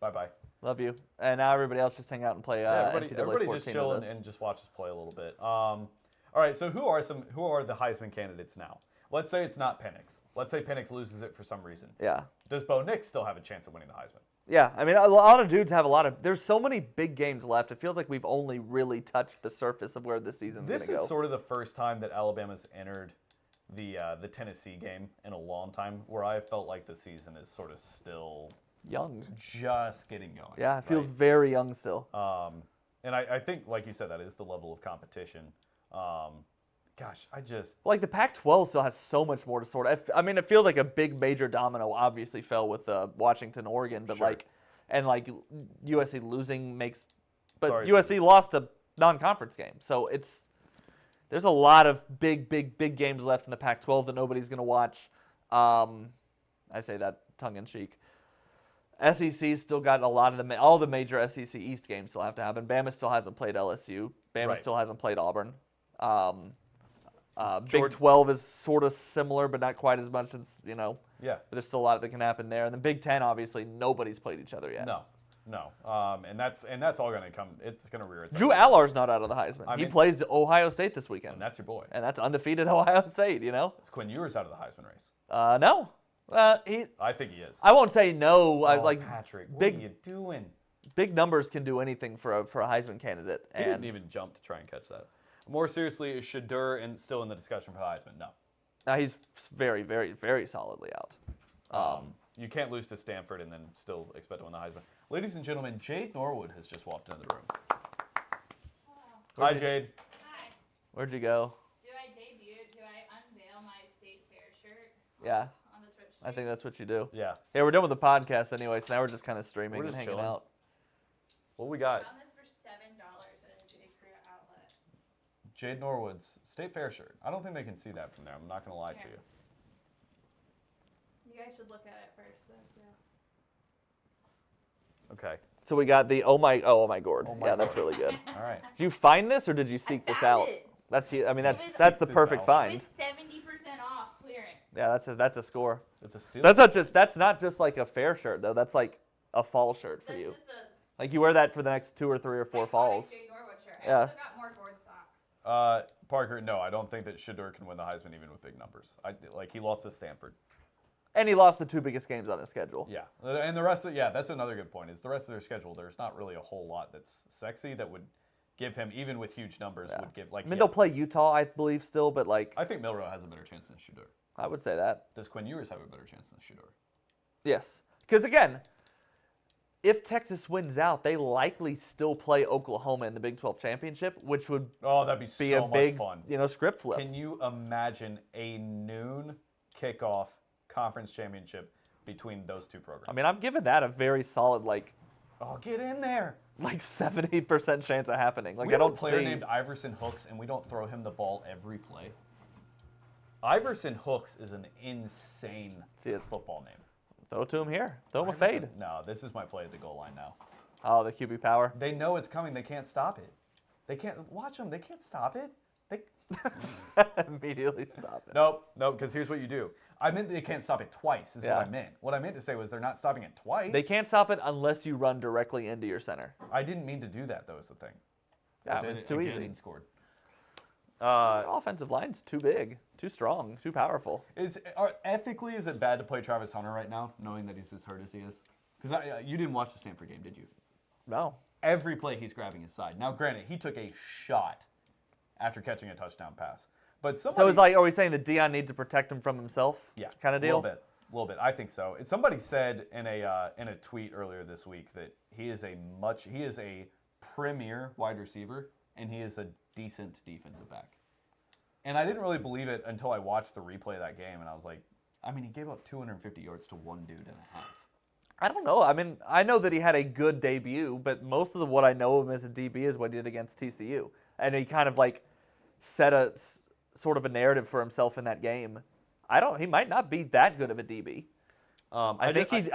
Speaker 1: Bye.
Speaker 2: Love you. And now everybody else just hang out and play
Speaker 1: everybody just chill and just watch us play a little bit. All right, so who are the Heisman candidates now? Let's say it's not Penix. Let's say Penix loses it for some reason.
Speaker 2: Yeah.
Speaker 1: Does Bo Nix still have a chance of winning the Heisman?
Speaker 2: Yeah, I mean, a lot of dudes have there's so many big games left. It feels like we've only really touched the surface of where this season's going to go.
Speaker 1: This is sort of the first time that Alabama's entered the Tennessee game in a long time, where I felt like the season is sort of still
Speaker 2: young,
Speaker 1: just getting going.
Speaker 2: Yeah, it feels very young still.
Speaker 1: And I think, like you said, that is the level of competition. Gosh,
Speaker 2: like the Pac-12 still has so much more to sort out. I mean, it feels like a big major domino obviously fell with Washington, Oregon, but USC losing USC lost a non-conference game, so there's a lot of big games left in the Pac-12 that nobody's gonna watch. I say that tongue in cheek. SEC still got a lot of all the major SEC East games still have to happen. Bama still hasn't played LSU. Bama still hasn't played Auburn. Big 12 is sort of similar, but not quite as much as, Yeah. But there's still a lot that can happen there. And then Big 10, obviously, nobody's played each other yet.
Speaker 1: No. And that's all going to come. It's going to rear its
Speaker 2: Drew Allar's not I mean, he plays Ohio State this weekend.
Speaker 1: And that's your boy.
Speaker 2: And that's undefeated Ohio State,
Speaker 1: Is Quinn Ewers out of the Heisman race?
Speaker 2: No.
Speaker 1: I think he is.
Speaker 2: I won't say no.
Speaker 1: Patrick, what are you doing?
Speaker 2: Big numbers can do anything for a Heisman candidate.
Speaker 1: He didn't even jump to try and catch that. More seriously, is Shedeur still in the discussion for the Heisman? No.
Speaker 2: He's very, very, very solidly out.
Speaker 1: You can't lose to Stanford and then still expect to win the Heisman. Ladies and gentlemen, Jade Norwood has just walked into the room. Hi, Jade.
Speaker 3: Hi.
Speaker 2: Where'd you go?
Speaker 3: Do I debut? Do I unveil my State Fair shirt?
Speaker 2: Yeah.
Speaker 3: On the Twitch stream?
Speaker 2: I think that's what you do.
Speaker 1: Yeah.
Speaker 2: Yeah, we're done with the podcast anyway, so now we're just kind of streaming and hanging
Speaker 1: chilling.
Speaker 2: out.
Speaker 1: What we got?
Speaker 3: I found this for $7 at a J. Crew outlet.
Speaker 1: Jade Norwood's State Fair shirt. I don't think they can see that from there. I'm not going to lie to you.
Speaker 3: You guys should look at it first, though, too.
Speaker 1: Okay.
Speaker 2: So we got the oh my gourd.
Speaker 1: Oh my
Speaker 2: yeah, that's
Speaker 1: gourd.
Speaker 2: really good.
Speaker 1: All right.
Speaker 2: Did you find this or did you seek this out?
Speaker 3: It.
Speaker 2: That's
Speaker 3: was-
Speaker 2: the perfect
Speaker 3: It
Speaker 2: find.
Speaker 3: was 70% off clearance.
Speaker 2: Yeah, that's a score.
Speaker 1: It's a steal.
Speaker 2: That's not just like a fair shirt though. That's like a fall shirt for
Speaker 3: That's
Speaker 2: you.
Speaker 3: just a
Speaker 2: Like you wear that for the next 2 or 3 or 4 falls.
Speaker 3: iconic Jade Norwood shirt. I
Speaker 2: Yeah.
Speaker 3: also got more gourd socks.
Speaker 1: Parker, no, I don't think that Shedeur can win the Heisman even with big numbers. He lost to Stanford.
Speaker 2: And he lost the 2 biggest games on his schedule.
Speaker 1: Yeah, and the rest that's another good point. Is the rest of their schedule? There's not really a whole lot that's sexy that would give him, even with huge numbers, would give like.
Speaker 2: I mean, they'll play Utah, I believe, still, but like.
Speaker 1: I think Milroe has a better chance than Shedeur.
Speaker 2: I would say that.
Speaker 1: Does Quinn Ewers have a better chance than Shedeur?
Speaker 2: Yes, because again, if Texas wins out, they likely still play Oklahoma in the Big 12 championship, which would
Speaker 1: that'd be so
Speaker 2: a big,
Speaker 1: much fun.
Speaker 2: Script flip.
Speaker 1: Can you imagine a noon kickoff conference championship between those two programs?
Speaker 2: I mean, I'm giving that a very solid
Speaker 1: get in there.
Speaker 2: 70% chance of happening. Like
Speaker 1: we have
Speaker 2: I don't
Speaker 1: a player
Speaker 2: see...
Speaker 1: named Iverson Hooks, and we don't throw him the ball every play. Iverson Hooks is an insane football name.
Speaker 2: Throw it to him here. Throw him a fade.
Speaker 1: No, this is my play at the goal line now.
Speaker 2: Oh, the QB power.
Speaker 1: They know it's coming. They can't stop it. They can't watch them. They can't stop it. They
Speaker 2: immediately stop it.
Speaker 1: Nope, because here's what you do. I meant they can't stop it twice is what I meant. What I meant to say was they're not stopping it twice.
Speaker 2: They can't stop it unless you run directly into your center.
Speaker 1: I didn't mean to do that, though, is the thing.
Speaker 2: Yeah, it's too easy.
Speaker 1: And scored.
Speaker 2: Their offensive line's too big, too strong, too powerful.
Speaker 1: Ethically, is it bad to play Travis Hunter right now, knowing that he's as hurt as he is? Because you didn't watch the Stanford game, did you?
Speaker 2: No.
Speaker 1: Every play he's grabbing his side. Now, granted, he took a shot after catching a touchdown pass. But somebody,
Speaker 2: so it's like, are we saying that Deion needs to protect him from himself?
Speaker 1: Yeah,
Speaker 2: kind of deal.
Speaker 1: A little bit. I think so. Somebody said in a tweet earlier this week that he is a premier wide receiver and he is a decent defensive back. And I didn't really believe it until I watched the replay of that game, and I was like, I mean, he gave up 250 yards to one dude and a half.
Speaker 2: I don't know. I mean, I know that he had a good debut, but most of what I know of him as a DB is what he did against TCU. And he kind of like set a sort of a narrative for himself in that game. He might not be that good of a DB. I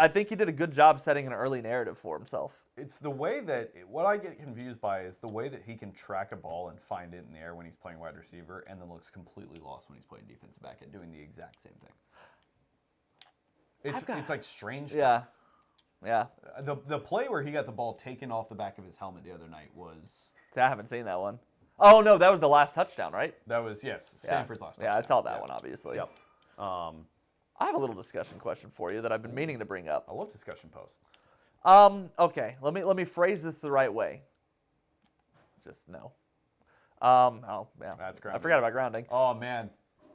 Speaker 2: think he did a good job setting an early narrative for himself.
Speaker 1: It's the way that, what I get confused by is the way that he can track a ball and find it in the air when he's playing wide receiver and then looks completely lost when he's playing defensive back and doing the exact same thing. It's like strange.
Speaker 2: Yeah. Yeah.
Speaker 1: The play where he got the ball taken off the back of his helmet the other night was...
Speaker 2: See, I haven't seen that one. Oh, no, that was the last touchdown, right?
Speaker 1: That was, yes, Stanford's last touchdown.
Speaker 2: Yeah, I saw that one, obviously.
Speaker 1: Yep.
Speaker 2: I have a little discussion question for you that I've been meaning to bring up.
Speaker 1: I love discussion posts.
Speaker 2: Okay, let me phrase this the right way. Just no. Yeah.
Speaker 1: That's grounding.
Speaker 2: I forgot about grounding.
Speaker 1: Oh, man.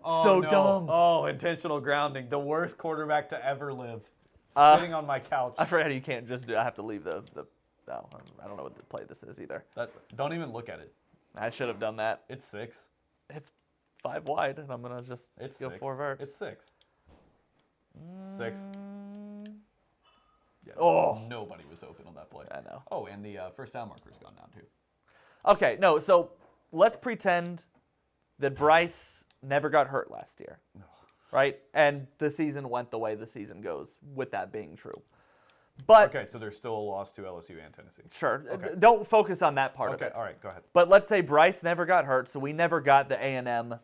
Speaker 1: Oh,
Speaker 2: so
Speaker 1: no.
Speaker 2: dumb.
Speaker 1: Oh, intentional grounding. The worst quarterback to ever live. Sitting on my couch.
Speaker 2: I forgot you can't just do. I have to leave the. No, I don't know what the play this is either.
Speaker 1: Don't even look at it.
Speaker 2: I should have done that.
Speaker 1: It's 6.
Speaker 2: It's 5 wide, and I'm gonna just go 4 verts.
Speaker 1: It's 6. 6. Yeah, nobody was open on that play.
Speaker 2: I know.
Speaker 1: Oh, and the first down marker's gone down too.
Speaker 2: Okay, no. So let's pretend that Bryce never got hurt last year, right? And the season went the way the season goes, with that being true. But
Speaker 1: okay, so there's still a loss to LSU and Tennessee.
Speaker 2: Sure.
Speaker 1: Okay.
Speaker 2: Don't focus on that part of it.
Speaker 1: Okay, all right, go ahead.
Speaker 2: But let's say Bryce never got hurt, so we never got the A&M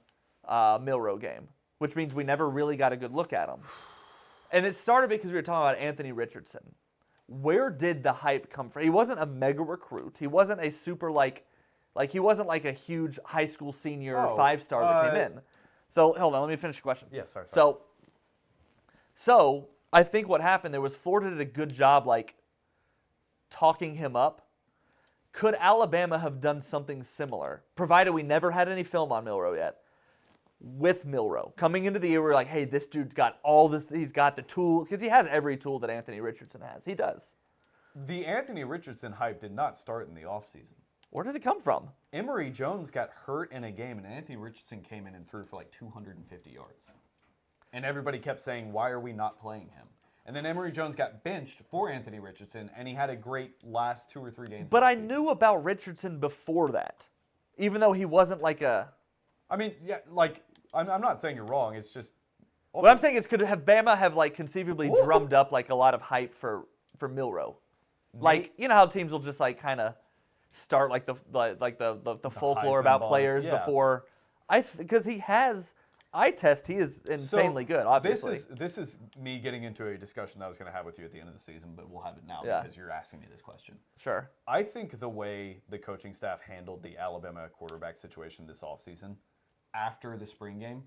Speaker 2: Milroe game, which means we never really got a good look at him. And it started because we were talking about Anthony Richardson. Where did the hype come from? He wasn't a mega recruit. He wasn't a super he wasn't like a huge high school senior 5-star that came in. So hold on, let me finish the question.
Speaker 1: Yeah, sorry.
Speaker 2: So I think what happened there was Florida did a good job talking him up. Could Alabama have done something similar, provided we never had any film on Milroe yet? With Milroe coming into the year, we're like, hey, this dude's got all this. He's got the tool because he has every tool that Anthony Richardson has. He does.
Speaker 1: The Anthony Richardson hype did not start in the offseason.
Speaker 2: Where did it come from?
Speaker 1: Emory Jones got hurt in a game, and Anthony Richardson came in and threw for 250 yards. And everybody kept saying, why are we not playing him? And then Emory Jones got benched for Anthony Richardson, and he had a great last 2 or 3 games.
Speaker 2: But I knew about Richardson before that, even though he wasn't
Speaker 1: I mean, yeah, I'm not saying you're wrong. It's just.
Speaker 2: What I'm saying is, could Bama have conceivably drummed up a lot of hype for Milroe? You know how teams will just kind of start the folklore
Speaker 1: Heisman
Speaker 2: about
Speaker 1: buzz,
Speaker 2: players before. Because he has eye test. He is insanely good. Obviously,
Speaker 1: this is me getting into a discussion that I was going to have with you at the end of the season, but we'll have it now because you're asking me this question.
Speaker 2: Sure.
Speaker 1: I think the way the coaching staff handled the Alabama quarterback situation this offseason after the spring game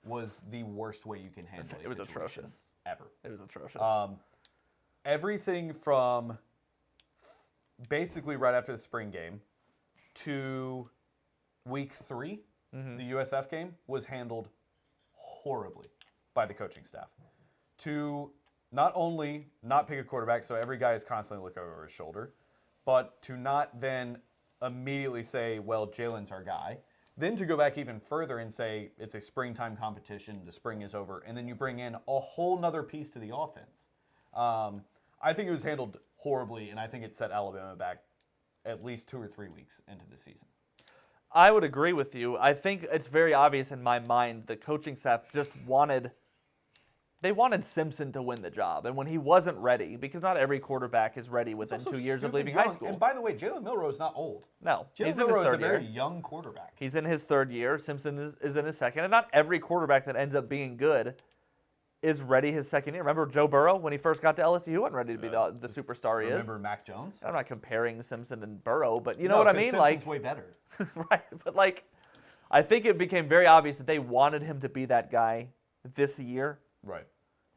Speaker 1: was the worst way you can handle it.
Speaker 2: It was atrocious.
Speaker 1: Ever.
Speaker 2: It was atrocious.
Speaker 1: Everything from basically right after the spring game to week 3, the USF game, was handled horribly by the coaching staff. To not only not pick a quarterback, so every guy is constantly looking over his shoulder, but to not then immediately say, well, Jalen's our guy. Then to go back even further and say it's a springtime competition, the spring is over, and then you bring in a whole nother piece to the offense. I think it was handled horribly, and I think it set Alabama back at least 2 or 3 weeks into the season.
Speaker 2: I would agree with you. I think it's very obvious in my mind the coaching staff just wanted Simpson to win the job. And when he wasn't ready, because not every quarterback is ready within 2 years of leaving high school.
Speaker 1: And by the way, Jalen Milroe is not old.
Speaker 2: No.
Speaker 1: Jalen Milroe is a very young quarterback.
Speaker 2: He's in his 3rd year. Simpson is in his 2nd. And not every quarterback that ends up being good is ready his 2nd year. Remember Joe Burrow when he first got to LSU? He wasn't ready to be the superstar he is.
Speaker 1: Remember Mac Jones?
Speaker 2: I'm not comparing Simpson and Burrow, but you know what I mean?
Speaker 1: Simpson's way better.
Speaker 2: Right, but I think it became very obvious that they wanted him to be that guy this year.
Speaker 1: Right.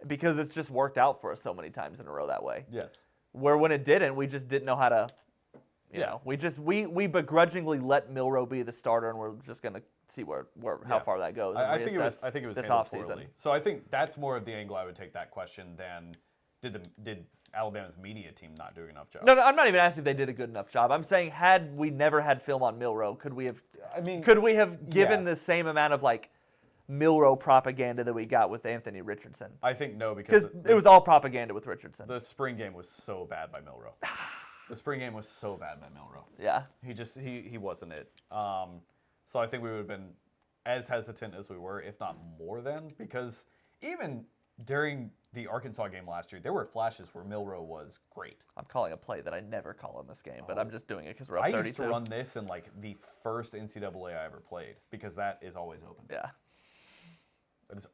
Speaker 2: Because it's just worked out for us so many times in a row that way.
Speaker 1: Yes.
Speaker 2: Where when it didn't, we just didn't know how to, you know, we begrudgingly let Milroe be the starter, and we're just gonna see how far that goes.
Speaker 1: I think it was
Speaker 2: this
Speaker 1: handled
Speaker 2: offseason.
Speaker 1: poorly. So I think that's more of the angle I would take that question than did Alabama's media team not do enough job?
Speaker 2: No, I'm not even asking if they did a good enough job. I'm saying had we never had film on Milroe, could we have given the same amount of like Milroe propaganda that we got with Anthony Richardson?
Speaker 1: I think no, because
Speaker 2: it was all propaganda with Richardson.
Speaker 1: The spring game was so bad by Milroe. The spring game was so bad by Milroe.
Speaker 2: Yeah.
Speaker 1: He wasn't it. So I think we would have been as hesitant as we were, if not more than, because even during the Arkansas game last year, there were flashes where Milroe was great.
Speaker 2: I'm calling a play that I never call in this game, but I'm just doing it because we're up 32.
Speaker 1: I used to run this in like the first NCAA I ever played because that is always open.
Speaker 2: Yeah.
Speaker 1: That is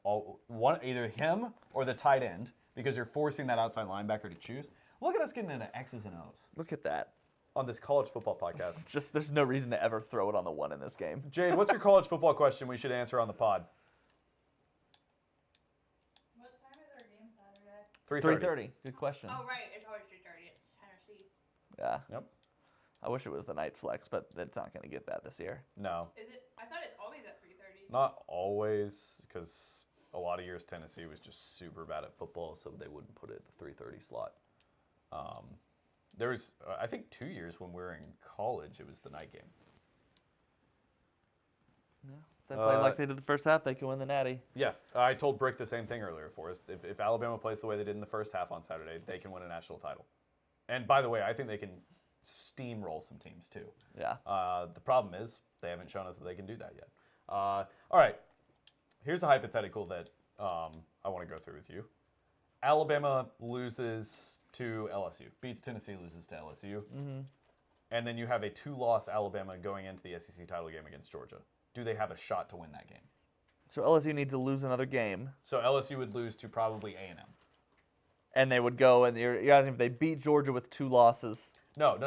Speaker 1: either him or the tight end because you're forcing that outside linebacker to choose. Look at us getting into X's and O's.
Speaker 2: Look at that.
Speaker 1: On this college football podcast.
Speaker 2: Just there's no reason to ever throw it on the one in this game.
Speaker 1: Jade, what's your college football question we should answer on the pod?
Speaker 3: What time is our game Saturday?
Speaker 2: 3:30. Good question.
Speaker 3: Oh, right. It's always 3:30. It's Tennessee.
Speaker 2: Yeah.
Speaker 1: Yep.
Speaker 2: I wish it was the night flex, but it's not going to get that this year.
Speaker 1: No.
Speaker 3: Is it? I thought it's always at 3:30.
Speaker 1: Not always, because a lot of years Tennessee was just super bad at football, so they wouldn't put it at the 3:30 slot. There was, I think, 2 years when we were in college, it was the night game.
Speaker 2: Yeah. If they played like they did the first half, they can win the Natty.
Speaker 1: Yeah, I told Brick the same thing earlier for us. If Alabama plays the way they did in the first half on Saturday, they can win a national title. And by the way, I think they can steamroll some teams too.
Speaker 2: Yeah.
Speaker 1: The problem is they haven't shown us that they can do that yet. All right, here's a hypothetical that I want to go through with you. Alabama loses to LSU, beats Tennessee, loses to LSU, and then you have a 2-loss Alabama going into the SEC title game against Georgia. Do they have a shot to win that game?
Speaker 2: So LSU needs to lose another game.
Speaker 1: So LSU would lose to probably A&M.
Speaker 2: And they would go, and you're asking if they beat Georgia with 2 losses.
Speaker 1: No.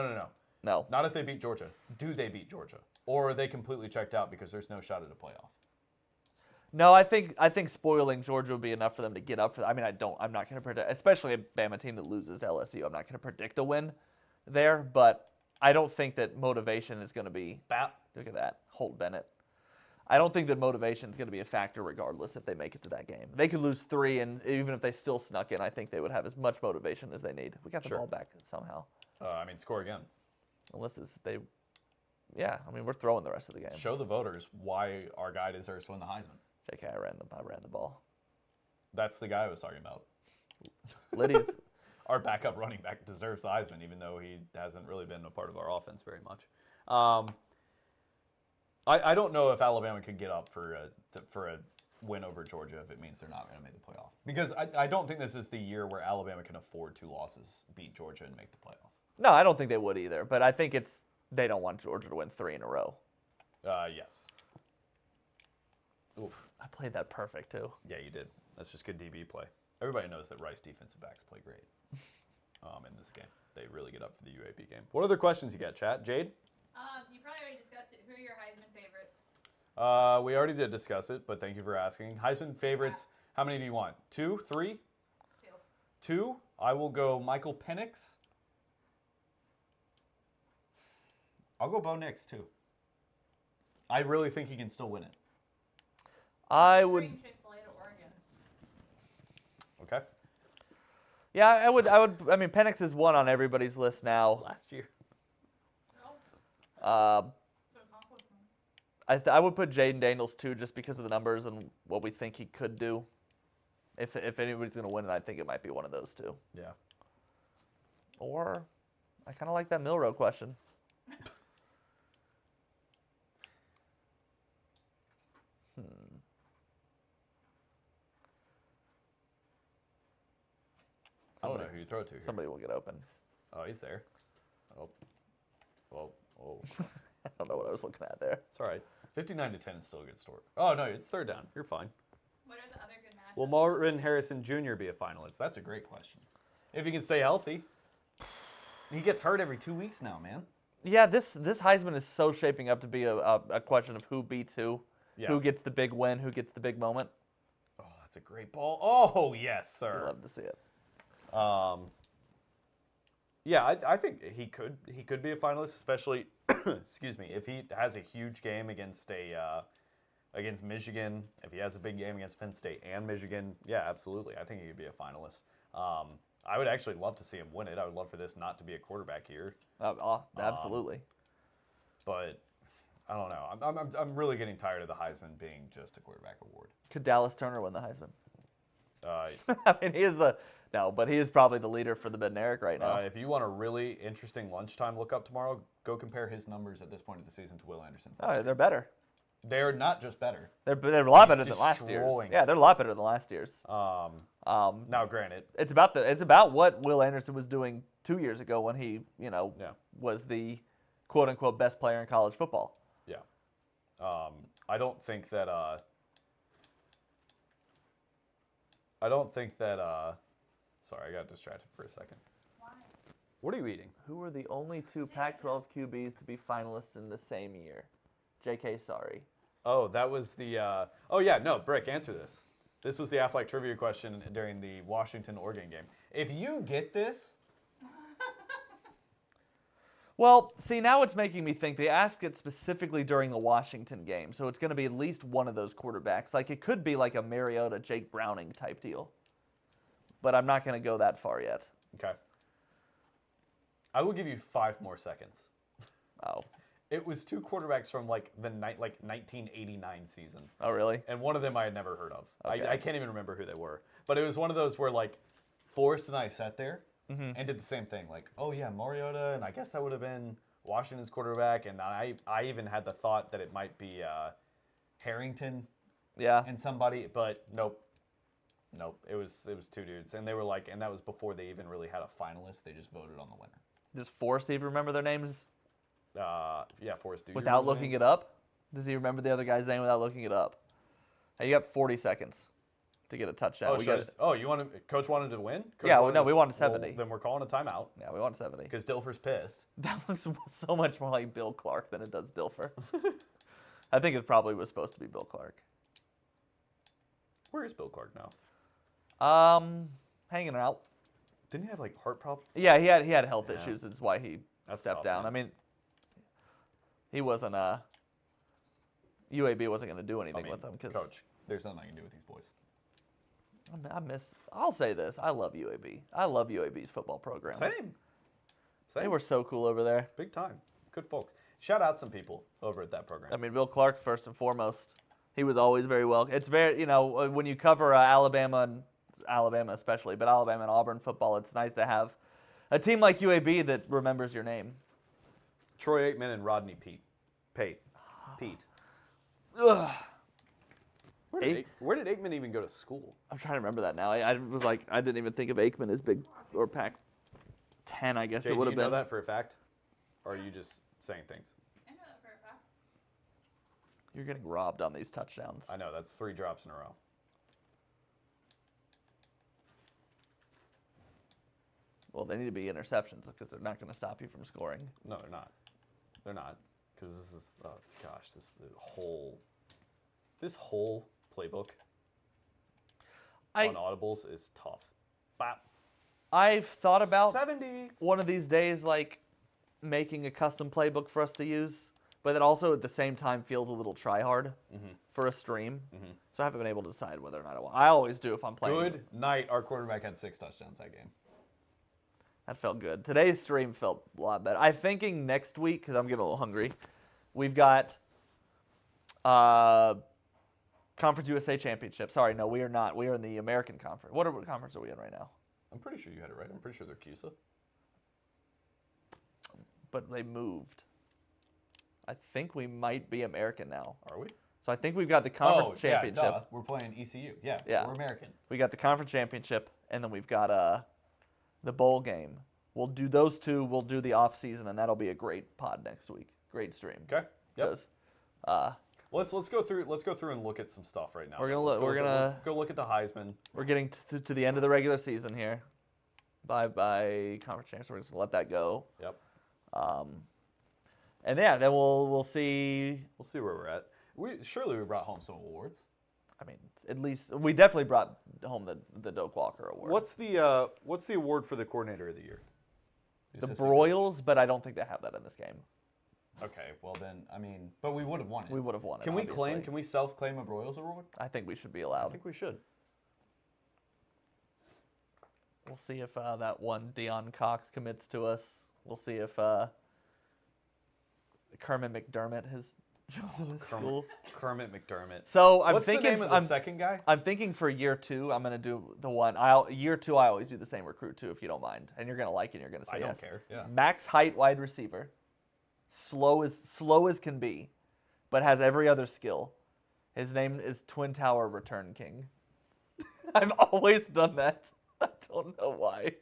Speaker 2: No.
Speaker 1: Not if they beat Georgia. Do they beat Georgia? Or are they completely checked out because there's no shot at a playoff?
Speaker 2: No, I think spoiling Georgia would be enough for them to get up for. I'm not going to predict, especially a Bama team that loses to LSU. I'm not going to predict a win there, but I don't think that motivation is going to be. Look at that, Holt Bennett. I don't think that motivation is going to be a factor regardless if they make it to that game. They could lose 3, and even if they still snuck in, I think they would have as much motivation as they need. We got the ball back somehow.
Speaker 1: Score again.
Speaker 2: Unless we're throwing the rest of the game.
Speaker 1: Show the voters why our guy deserves to win the Heisman.
Speaker 2: JK, I ran the ball.
Speaker 1: That's the guy I was talking about.
Speaker 2: Liddy's
Speaker 1: our backup running back deserves the Heisman, even though he hasn't really been a part of our offense very much. I don't know if Alabama could get up for a win over Georgia if it means they're not going to make the playoff. Because I don't think this is the year where Alabama can afford 2 losses, beat Georgia, and make the playoff.
Speaker 2: No, I don't think they would either. But I think they don't want Georgia to win 3 in a row.
Speaker 1: Yes. Oof.
Speaker 2: I played that perfect, too.
Speaker 1: Yeah, you did. That's just good DB play. Everybody knows that Rice defensive backs play great in this game. They really get up for the UAB game. What other questions you got, chat? Jade?
Speaker 3: You probably already discussed it. Who are your Heisman favorites?
Speaker 1: We already did discuss it, but thank you for asking. Heisman favorites, how many do you want? 2, 3? 2? I will go Michael Penix. I'll go Bo Nix, too. I really think he can still win it.
Speaker 2: I would.
Speaker 3: Chick-fil-A to Oregon.
Speaker 1: Okay.
Speaker 2: Yeah, I would. I mean, Penix is one on everybody's list now.
Speaker 1: Last year.
Speaker 2: I would put Jaden Daniels 2 just because of the numbers and what we think he could do. If anybody's going to win it, I think it might be one of those 2.
Speaker 1: Yeah.
Speaker 2: Or I kind of like that Milroe question.
Speaker 1: I don't know who you throw it to here.
Speaker 2: Somebody will get open.
Speaker 1: Oh, he's there. Oh.
Speaker 2: I don't know what I was looking at there.
Speaker 1: It's all right. 59-10 is still a good score. Oh, no, it's 3rd down. You're fine.
Speaker 3: What are the other good matchups?
Speaker 1: Will Marvin Harrison Jr. be a finalist? That's a great question. If he can stay healthy. He gets hurt every 2 weeks now, man.
Speaker 2: Yeah, this Heisman is so shaping up to be a question of who beats who, who gets the big win, who gets the big moment.
Speaker 1: Oh, that's a great ball. Oh, yes, sir.
Speaker 2: You love to see it.
Speaker 1: Yeah, I think he could be a finalist, especially excuse me, if he has a huge game against against Michigan, if he has a big game against Penn State and Michigan, yeah, absolutely. I think he could be a finalist. I would actually love to see him win it. I would love for this not to be a quarterback year.
Speaker 2: Absolutely.
Speaker 1: But I don't know. I'm really getting tired of the Heisman being just a quarterback award.
Speaker 2: Could Dallas Turner win the Heisman?
Speaker 1: I
Speaker 2: mean, he is probably the leader for the Bednarik right now.
Speaker 1: If you want a really interesting lunchtime look up tomorrow, go compare his numbers at this point of the season to Will Anderson's.
Speaker 2: Oh, they're better.
Speaker 1: They're not just better.
Speaker 2: They're a lot better than last year's. Yeah, they're a lot better than last year's.
Speaker 1: Now, granted,
Speaker 2: it's about what Will Anderson was doing 2 years ago when he was the quote unquote best player in college football.
Speaker 1: Yeah. I don't think that. Sorry, I got distracted for a second.
Speaker 3: Why?
Speaker 1: What are you eating?
Speaker 2: Who are the only two Pac-12 QBs to be finalists in the same year? J.K. Sorry.
Speaker 1: Oh, that was the. Oh yeah, no, Brick, answer this. This was the Aflac trivia question during the Washington-Oregon game. If you get this.
Speaker 2: Well, see, now it's making me think they asked it specifically during the Washington game, so it's going to be at least one of those quarterbacks. Like, it could be like a Mariota, Jake Browning type deal. But I'm not going to go that far yet.
Speaker 1: Okay. I will give you 5 more seconds.
Speaker 2: Oh.
Speaker 1: It was 2 quarterbacks from the 1989 season.
Speaker 2: Oh, really?
Speaker 1: And one of them I had never heard of.
Speaker 2: Okay.
Speaker 1: I can't even remember who they were. But it was one of those where Forrest and I sat there and did the same thing. Like, oh yeah, Mariota, and I guess that would have been Washington's quarterback. And I even had the thought that it might be Harrington.
Speaker 2: Yeah.
Speaker 1: And somebody, but nope. It was 2 dudes, and they were and that was before they even really had a finalist. They just voted on the winner.
Speaker 2: Does Forrest even remember their names?
Speaker 1: Yeah, Forrest.
Speaker 2: Without looking it up? Does he remember the other guy's name without looking it up? Hey, you got 40 seconds to get a touchdown.
Speaker 1: You want Coach wanted to win?
Speaker 2: We wanted 70.
Speaker 1: Well, then we're calling a timeout.
Speaker 2: Yeah, we want 70.
Speaker 1: Because Dilfer's pissed.
Speaker 2: That looks so much more like Bill Clark than it does Dilfer. I think it probably was supposed to be Bill Clark.
Speaker 1: Where is Bill Clark now?
Speaker 2: Hanging out.
Speaker 1: Didn't he have heart problems?
Speaker 2: Yeah, he had health issues. That's why he stepped down.
Speaker 1: Man.
Speaker 2: I mean, he wasn't UAB wasn't going to do anything with him because
Speaker 1: Coach, there's nothing I can do with these boys.
Speaker 2: I'll say this. I love UAB. I love UAB's football program.
Speaker 1: Same.
Speaker 2: They were so cool over there.
Speaker 1: Big time. Good folks. Shout out some people over at that program.
Speaker 2: I mean, Bill Clark first and foremost. He was always very well. It's very, when you cover Alabama especially, but Alabama and Auburn football, it's nice to have a team like UAB that remembers your name.
Speaker 1: Troy Aikman and Rodney Pate.
Speaker 2: Ugh.
Speaker 1: Where did Aikman even go to school?
Speaker 2: I'm trying to remember that now. I was I didn't even think of Aikman as big or Pac-10, I guess
Speaker 1: Jay,
Speaker 2: it would have been.
Speaker 1: Do you know that for a fact? Or are you just saying things?
Speaker 3: I know that for a fact.
Speaker 2: You're getting robbed on these touchdowns.
Speaker 1: I know, that's 3 drops in a row.
Speaker 2: Well, they need to be interceptions because they're not going to stop you from scoring.
Speaker 1: No, they're not. They're not. Because this is, this whole playbook on audibles is tough. Bop.
Speaker 2: I've thought about
Speaker 1: 70.
Speaker 2: One of these days, making a custom playbook for us to use, but it also at the same time feels a little try-hard for a stream. So I haven't been able to decide whether or not I will. I always do if I'm playing.
Speaker 1: Good night. Our quarterback had 6 touchdowns that game.
Speaker 2: That felt good. Today's stream felt a lot better. I'm thinking next week, because I'm getting a little hungry, we've got Conference USA Championship. Sorry, no, we are not. We are in the American Conference. What conference are we in right now?
Speaker 1: I'm pretty sure you had it right. I'm pretty sure they're CUSA.
Speaker 2: But they moved. I think we might be American now.
Speaker 1: Are we?
Speaker 2: So I think we've got the Conference Championship.
Speaker 1: Yeah, we're playing ECU. Yeah, we're American.
Speaker 2: We got the Conference Championship, and then we've got the bowl game. We'll do those 2. We'll do the off season, and that'll be a great pod next week. Great stream.
Speaker 1: Okay. Yep.
Speaker 2: Let's
Speaker 1: go through and look at some stuff right now.
Speaker 2: Let's
Speaker 1: go look at the Heisman.
Speaker 2: We're getting to the end of the regular season here. By conference champs, we're just gonna let that go.
Speaker 1: Yep.
Speaker 2: And yeah, then we'll see.
Speaker 1: We'll see where we're at. We brought home some awards.
Speaker 2: I mean, at least we definitely brought home the Doak Walker Award.
Speaker 1: What's the award for the coordinator of the year?
Speaker 2: The Broyles, but I don't think they have that in this game.
Speaker 1: Okay, well then, I mean, but we would have won it.
Speaker 2: We would have won it.
Speaker 1: Can we self-claim a Broyles award?
Speaker 2: I think we should be allowed.
Speaker 1: I think we should.
Speaker 2: We'll see if that one Deion Cox commits to us. We'll see if Kermit McDermott has chosen his school.
Speaker 1: Kermit McDermott.
Speaker 2: So I'm
Speaker 1: What's
Speaker 2: thinking.
Speaker 1: the name of the second guy?
Speaker 2: I'm thinking for year 2, I'm gonna do the one. Year 2, I always do the same recruit too, if you don't mind, and you're gonna like it. And you're gonna say yes.
Speaker 1: I don't care. Yeah.
Speaker 2: Max height wide receiver, slow as can be, but has every other skill. His name is Twin Tower Return King. I've always done that. I don't know why.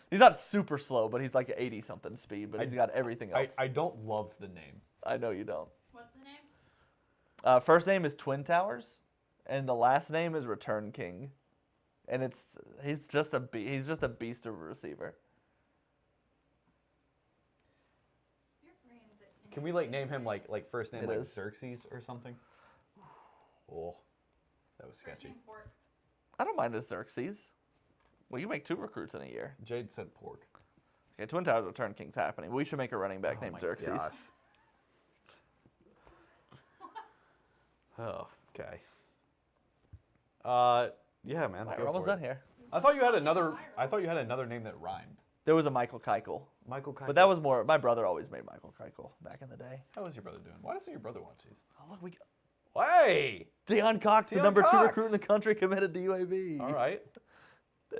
Speaker 2: He's not super slow, but he's like 80-something speed, but he's got everything else.
Speaker 1: I don't love the name.
Speaker 2: I know you don't.
Speaker 3: What's the name?
Speaker 2: First name is Twin Towers, and the last name is Return King, and he's just a beast of a receiver.
Speaker 3: Your brain's
Speaker 1: Can we name him like first name like Xerxes or something? Oh, that was sketchy.
Speaker 2: I don't mind a Xerxes. Well, you make 2 recruits in a year.
Speaker 1: Jade said pork.
Speaker 2: Okay, Twin Towers Return King's happening. We should make a running back named Xerxes.
Speaker 1: Gosh. Oh, okay. Yeah, man.
Speaker 2: Right, we're almost done here.
Speaker 1: I thought you had another name that rhymed.
Speaker 2: There was a Michael Keuchel.
Speaker 1: Michael Keuchel.
Speaker 2: But that was more. My brother always made Michael Keuchel back in the day.
Speaker 1: How is your brother doing? Why doesn't your brother watch these?
Speaker 2: Oh look,
Speaker 1: Hey!
Speaker 2: Deion Cox, the
Speaker 1: Deion
Speaker 2: number 2
Speaker 1: Cox.
Speaker 2: recruit in the country, committed to UAB.
Speaker 1: All right.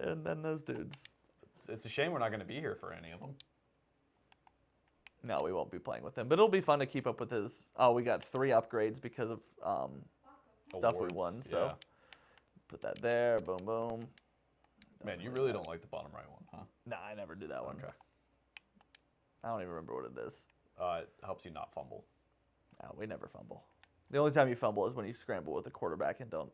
Speaker 2: And then those dudes.
Speaker 1: It's a shame we're not going to be here for any of them.
Speaker 2: No, we won't be playing with him. But it'll be fun to keep up with his. Oh, we got 3 upgrades because of stuff we won. So
Speaker 1: Yeah.
Speaker 2: put that there. Boom, boom.
Speaker 1: Man, you really don't like the bottom right one, huh?
Speaker 2: Nah, I never do that one.
Speaker 1: Okay.
Speaker 2: I don't even remember what it is.
Speaker 1: It helps you not fumble.
Speaker 2: No, we never fumble. The only time you fumble is when you scramble with a quarterback and don't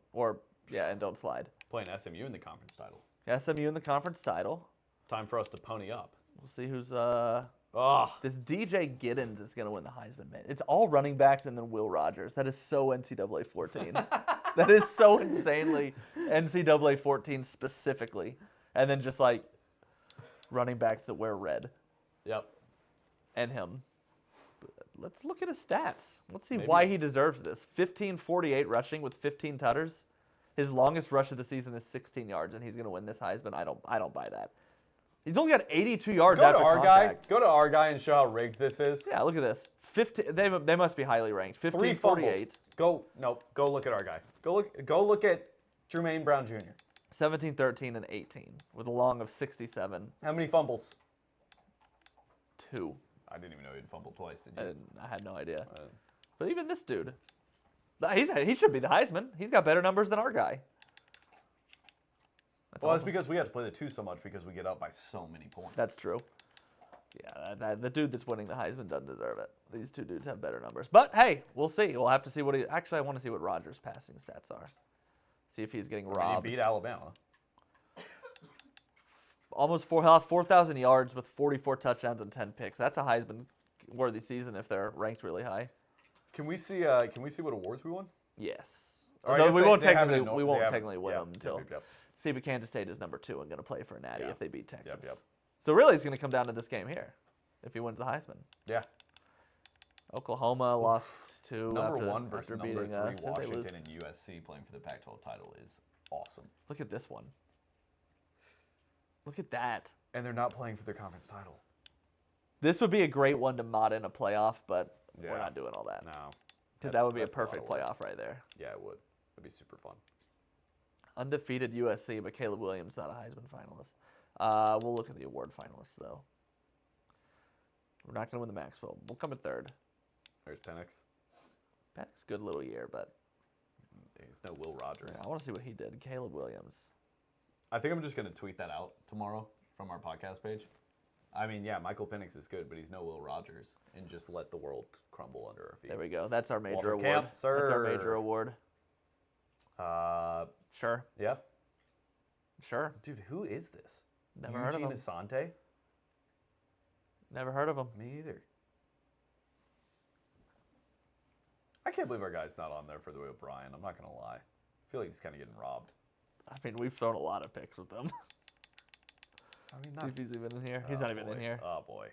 Speaker 2: slide.
Speaker 1: Playing SMU in the conference title.
Speaker 2: SMU in the conference title.
Speaker 1: Time for us to pony up.
Speaker 2: We'll see who's
Speaker 1: Oh,
Speaker 2: this DJ Giddens is going to win the Heisman, man. It's all running backs and then Will Rogers. That is so NCAA 14. That is so insanely NCAA 14 specifically. And then just like running backs that wear red.
Speaker 1: Yep.
Speaker 2: And him. Let's look at his stats. Let's see
Speaker 1: Maybe.
Speaker 2: why he deserves this. 15-48 rushing with 15 tutters. His longest rush of the season is 16 yards, and he's going to win this Heisman. I don't buy that. He's only got 82 yards
Speaker 1: Go
Speaker 2: after
Speaker 1: to our
Speaker 2: contact.
Speaker 1: guy. Go to our guy and show how rigged this is.
Speaker 2: Yeah, look at this. 15. They must be highly ranked.
Speaker 1: 3 fumbles.
Speaker 2: 15-48.
Speaker 1: Go look at our guy. Go look at Jermaine Brown Jr.
Speaker 2: 17, 13, and 18 with a long of 67.
Speaker 1: How many fumbles?
Speaker 2: 2.
Speaker 1: I didn't even know he'd fumbled twice, did you?
Speaker 2: I had no idea. But even this dude, he should be the Heisman. He's got better numbers than our guy.
Speaker 1: Well, it's because we have to play the 2 so much because we get up by so many points.
Speaker 2: That's true. Yeah, the dude that's winning the Heisman doesn't deserve it. These 2 dudes have better numbers. But hey, we'll see. We'll have to see what he. Actually, I want to see what Rogers' passing stats are. See if he's getting robbed.
Speaker 1: He beat Alabama.
Speaker 2: Almost 4,000 yards with 44 touchdowns and 10 picks. That's a Heisman-worthy season if they're ranked really high.
Speaker 1: Can we see what awards we won?
Speaker 2: Yes.
Speaker 1: Or I
Speaker 2: Although
Speaker 1: guess
Speaker 2: we
Speaker 1: they-
Speaker 2: won't
Speaker 1: they have it
Speaker 2: technically
Speaker 1: in-
Speaker 2: we
Speaker 1: they
Speaker 2: won't
Speaker 1: have-
Speaker 2: technically win
Speaker 1: yeah,
Speaker 2: them until.
Speaker 1: Yep.
Speaker 2: See, but Kansas State is number 2 and going to play for a natty
Speaker 1: Yeah.
Speaker 2: if they beat Texas.
Speaker 1: Yep.
Speaker 2: So really, it's going to come down to this game here, if he wins the Heisman.
Speaker 1: Yeah.
Speaker 2: Oklahoma lost to
Speaker 1: Number
Speaker 2: after,
Speaker 1: 1 versus
Speaker 2: after
Speaker 1: number 3
Speaker 2: beating us. Who'd they lose?
Speaker 1: Washington and USC playing for the Pac-12 title is awesome.
Speaker 2: Look at this one. Look at that.
Speaker 1: And they're not playing for their conference title.
Speaker 2: This would be a great one to mod in a playoff, but
Speaker 1: Yeah.
Speaker 2: we're not doing all that.
Speaker 1: No.
Speaker 2: Because that would be a
Speaker 1: That's lot
Speaker 2: perfect
Speaker 1: of work.
Speaker 2: playoff right there.
Speaker 1: Yeah, it would. It'd be super fun.
Speaker 2: Undefeated USC, but Caleb Williams not a Heisman finalist. We'll look at the award finalists, though. We're not going to win the Maxwell. We'll come in 3rd.
Speaker 1: There's Penix.
Speaker 2: Patrick's a good little year, but
Speaker 1: He's no Will Rogers.
Speaker 2: yeah, I want to see what he did. Caleb Williams.
Speaker 1: I think I'm just going to tweet that out tomorrow from our podcast page. I mean, yeah, Michael Penix is good, but he's no Will Rogers. And just let the world crumble under our feet.
Speaker 2: There we go. That's our major
Speaker 1: Walter
Speaker 2: award.
Speaker 1: Camp,
Speaker 2: That's our
Speaker 1: sir.
Speaker 2: major award. Sure.
Speaker 1: Yeah.
Speaker 2: Sure.
Speaker 1: Dude, who is this?
Speaker 2: Never heard of
Speaker 1: Eugene
Speaker 2: him.
Speaker 1: Asante?
Speaker 2: Never heard of him.
Speaker 1: Me either. I can't believe our guy's not on there for the way of Brian. I'm not going to lie. I feel like he's kind of getting robbed.
Speaker 2: I mean, we've thrown a lot of picks with them.
Speaker 1: I mean,
Speaker 2: See if he's even in here. He's not even in here.
Speaker 1: Oh, boy.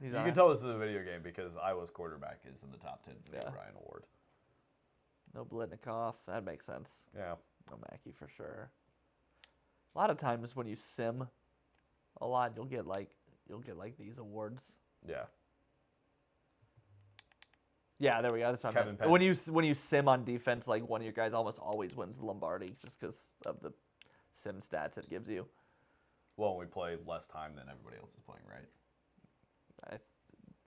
Speaker 2: You
Speaker 1: can tell this is a video game because Iowa's quarterback is in the top 10 for the Brian Award.
Speaker 2: No Blitnikoff. That makes sense.
Speaker 1: Yeah.
Speaker 2: No Mackey for sure. A lot of times when you sim a lot, you'll get like these awards.
Speaker 1: Yeah.
Speaker 2: Yeah, there we go. That's what I meant. When you sim on defense, like one of your guys almost always wins the Lombardi just because of the sim stats it gives you.
Speaker 1: Well, we play less time than everybody else is playing, right?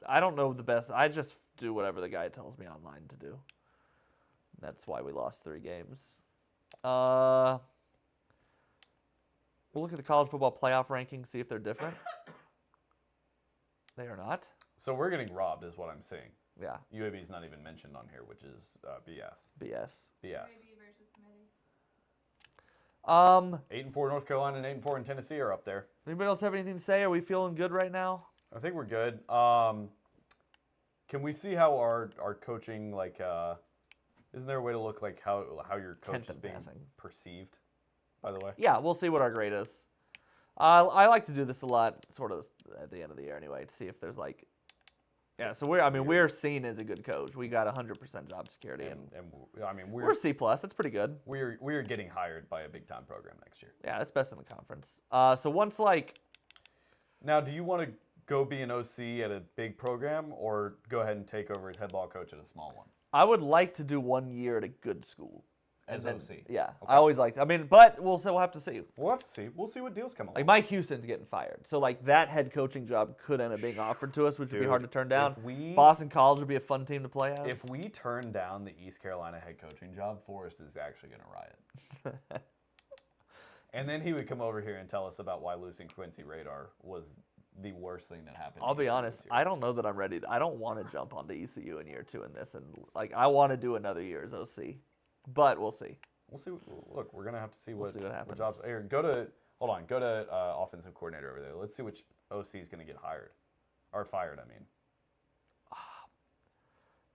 Speaker 2: I don't know the best. I just do whatever the guy tells me online to do. That's why we lost 3 games. We'll look at the college football playoff rankings, see if they're different. They are not.
Speaker 1: So we're getting robbed is what I'm seeing.
Speaker 2: Yeah.
Speaker 1: UAB's not even mentioned on here, which is BS.
Speaker 2: BS.
Speaker 3: UAB versus committee.
Speaker 1: 8-4 North Carolina and 8-4 in Tennessee are up there.
Speaker 2: Anybody else have anything to say? Are we feeling good right now?
Speaker 1: I think we're good. Can we see how our coaching, like, isn't there a way to look like how your coach is being perceived, by the way?
Speaker 2: Yeah, we'll see what our grade is. I like to do this a lot, sort of at the end of the year anyway, to see if there's like, yeah. So we're seen as a good coach. We got 100% job security, and
Speaker 1: I mean
Speaker 2: we're C+. That's pretty good.
Speaker 1: We're getting hired by a big time program next year.
Speaker 2: Yeah, that's best in the conference. So once like,
Speaker 1: now, do you want to go be an OC at a big program, or go ahead and take over as head ball coach at a small one?
Speaker 2: I would like to do 1 year at a good school.
Speaker 1: As OC?
Speaker 2: Yeah,
Speaker 1: okay.
Speaker 2: I always liked. I mean, but we'll have to see.
Speaker 1: We'll have to see. We'll see what deals come along.
Speaker 2: Like Mike Houston's getting fired, so like that head coaching job could end up being offered to us, which would be hard to turn down. Boston College would be a fun team to play as.
Speaker 1: If we turn down the East Carolina head coaching job, Forrest is actually going to riot. And then he would come over here and tell us about why losing Quincy Radar was the worst thing that happened.
Speaker 2: I'll be honest. I don't know that I'm ready. I don't want to jump onto ECU in year 2 in this, and like I want to do another year as OC, but we'll see.
Speaker 1: We'll see. Look, we're gonna have to see what
Speaker 2: happens.
Speaker 1: What jobs. Here, go to offensive coordinator over there. Let's see which OC is gonna get hired or fired. I mean,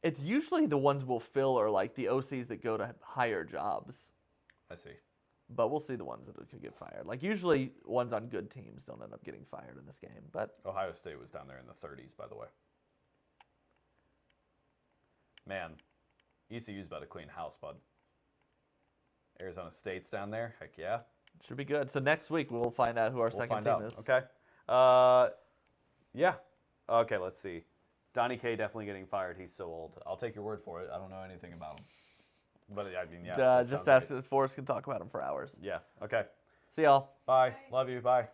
Speaker 2: it's usually the ones we'll fill are like the OCs that go to higher jobs.
Speaker 1: I see.
Speaker 2: But we'll see the ones that could get fired. Like usually ones on good teams don't end up getting fired in this game. But
Speaker 1: Ohio State was down there in the 30s, by the way. Man, ECU's about to clean house, bud. Arizona State's down there. Heck yeah.
Speaker 2: Should be good. So next week we'll find out who our second team is.
Speaker 1: Okay. Yeah. Okay, let's see. Donnie K definitely getting fired. He's so old. I'll take your word for it. I don't know anything about him. But I mean, yeah.
Speaker 2: Just ask if Forrest can talk about him for hours.
Speaker 1: Yeah. Okay.
Speaker 2: See y'all.
Speaker 1: Bye. Love you. Bye.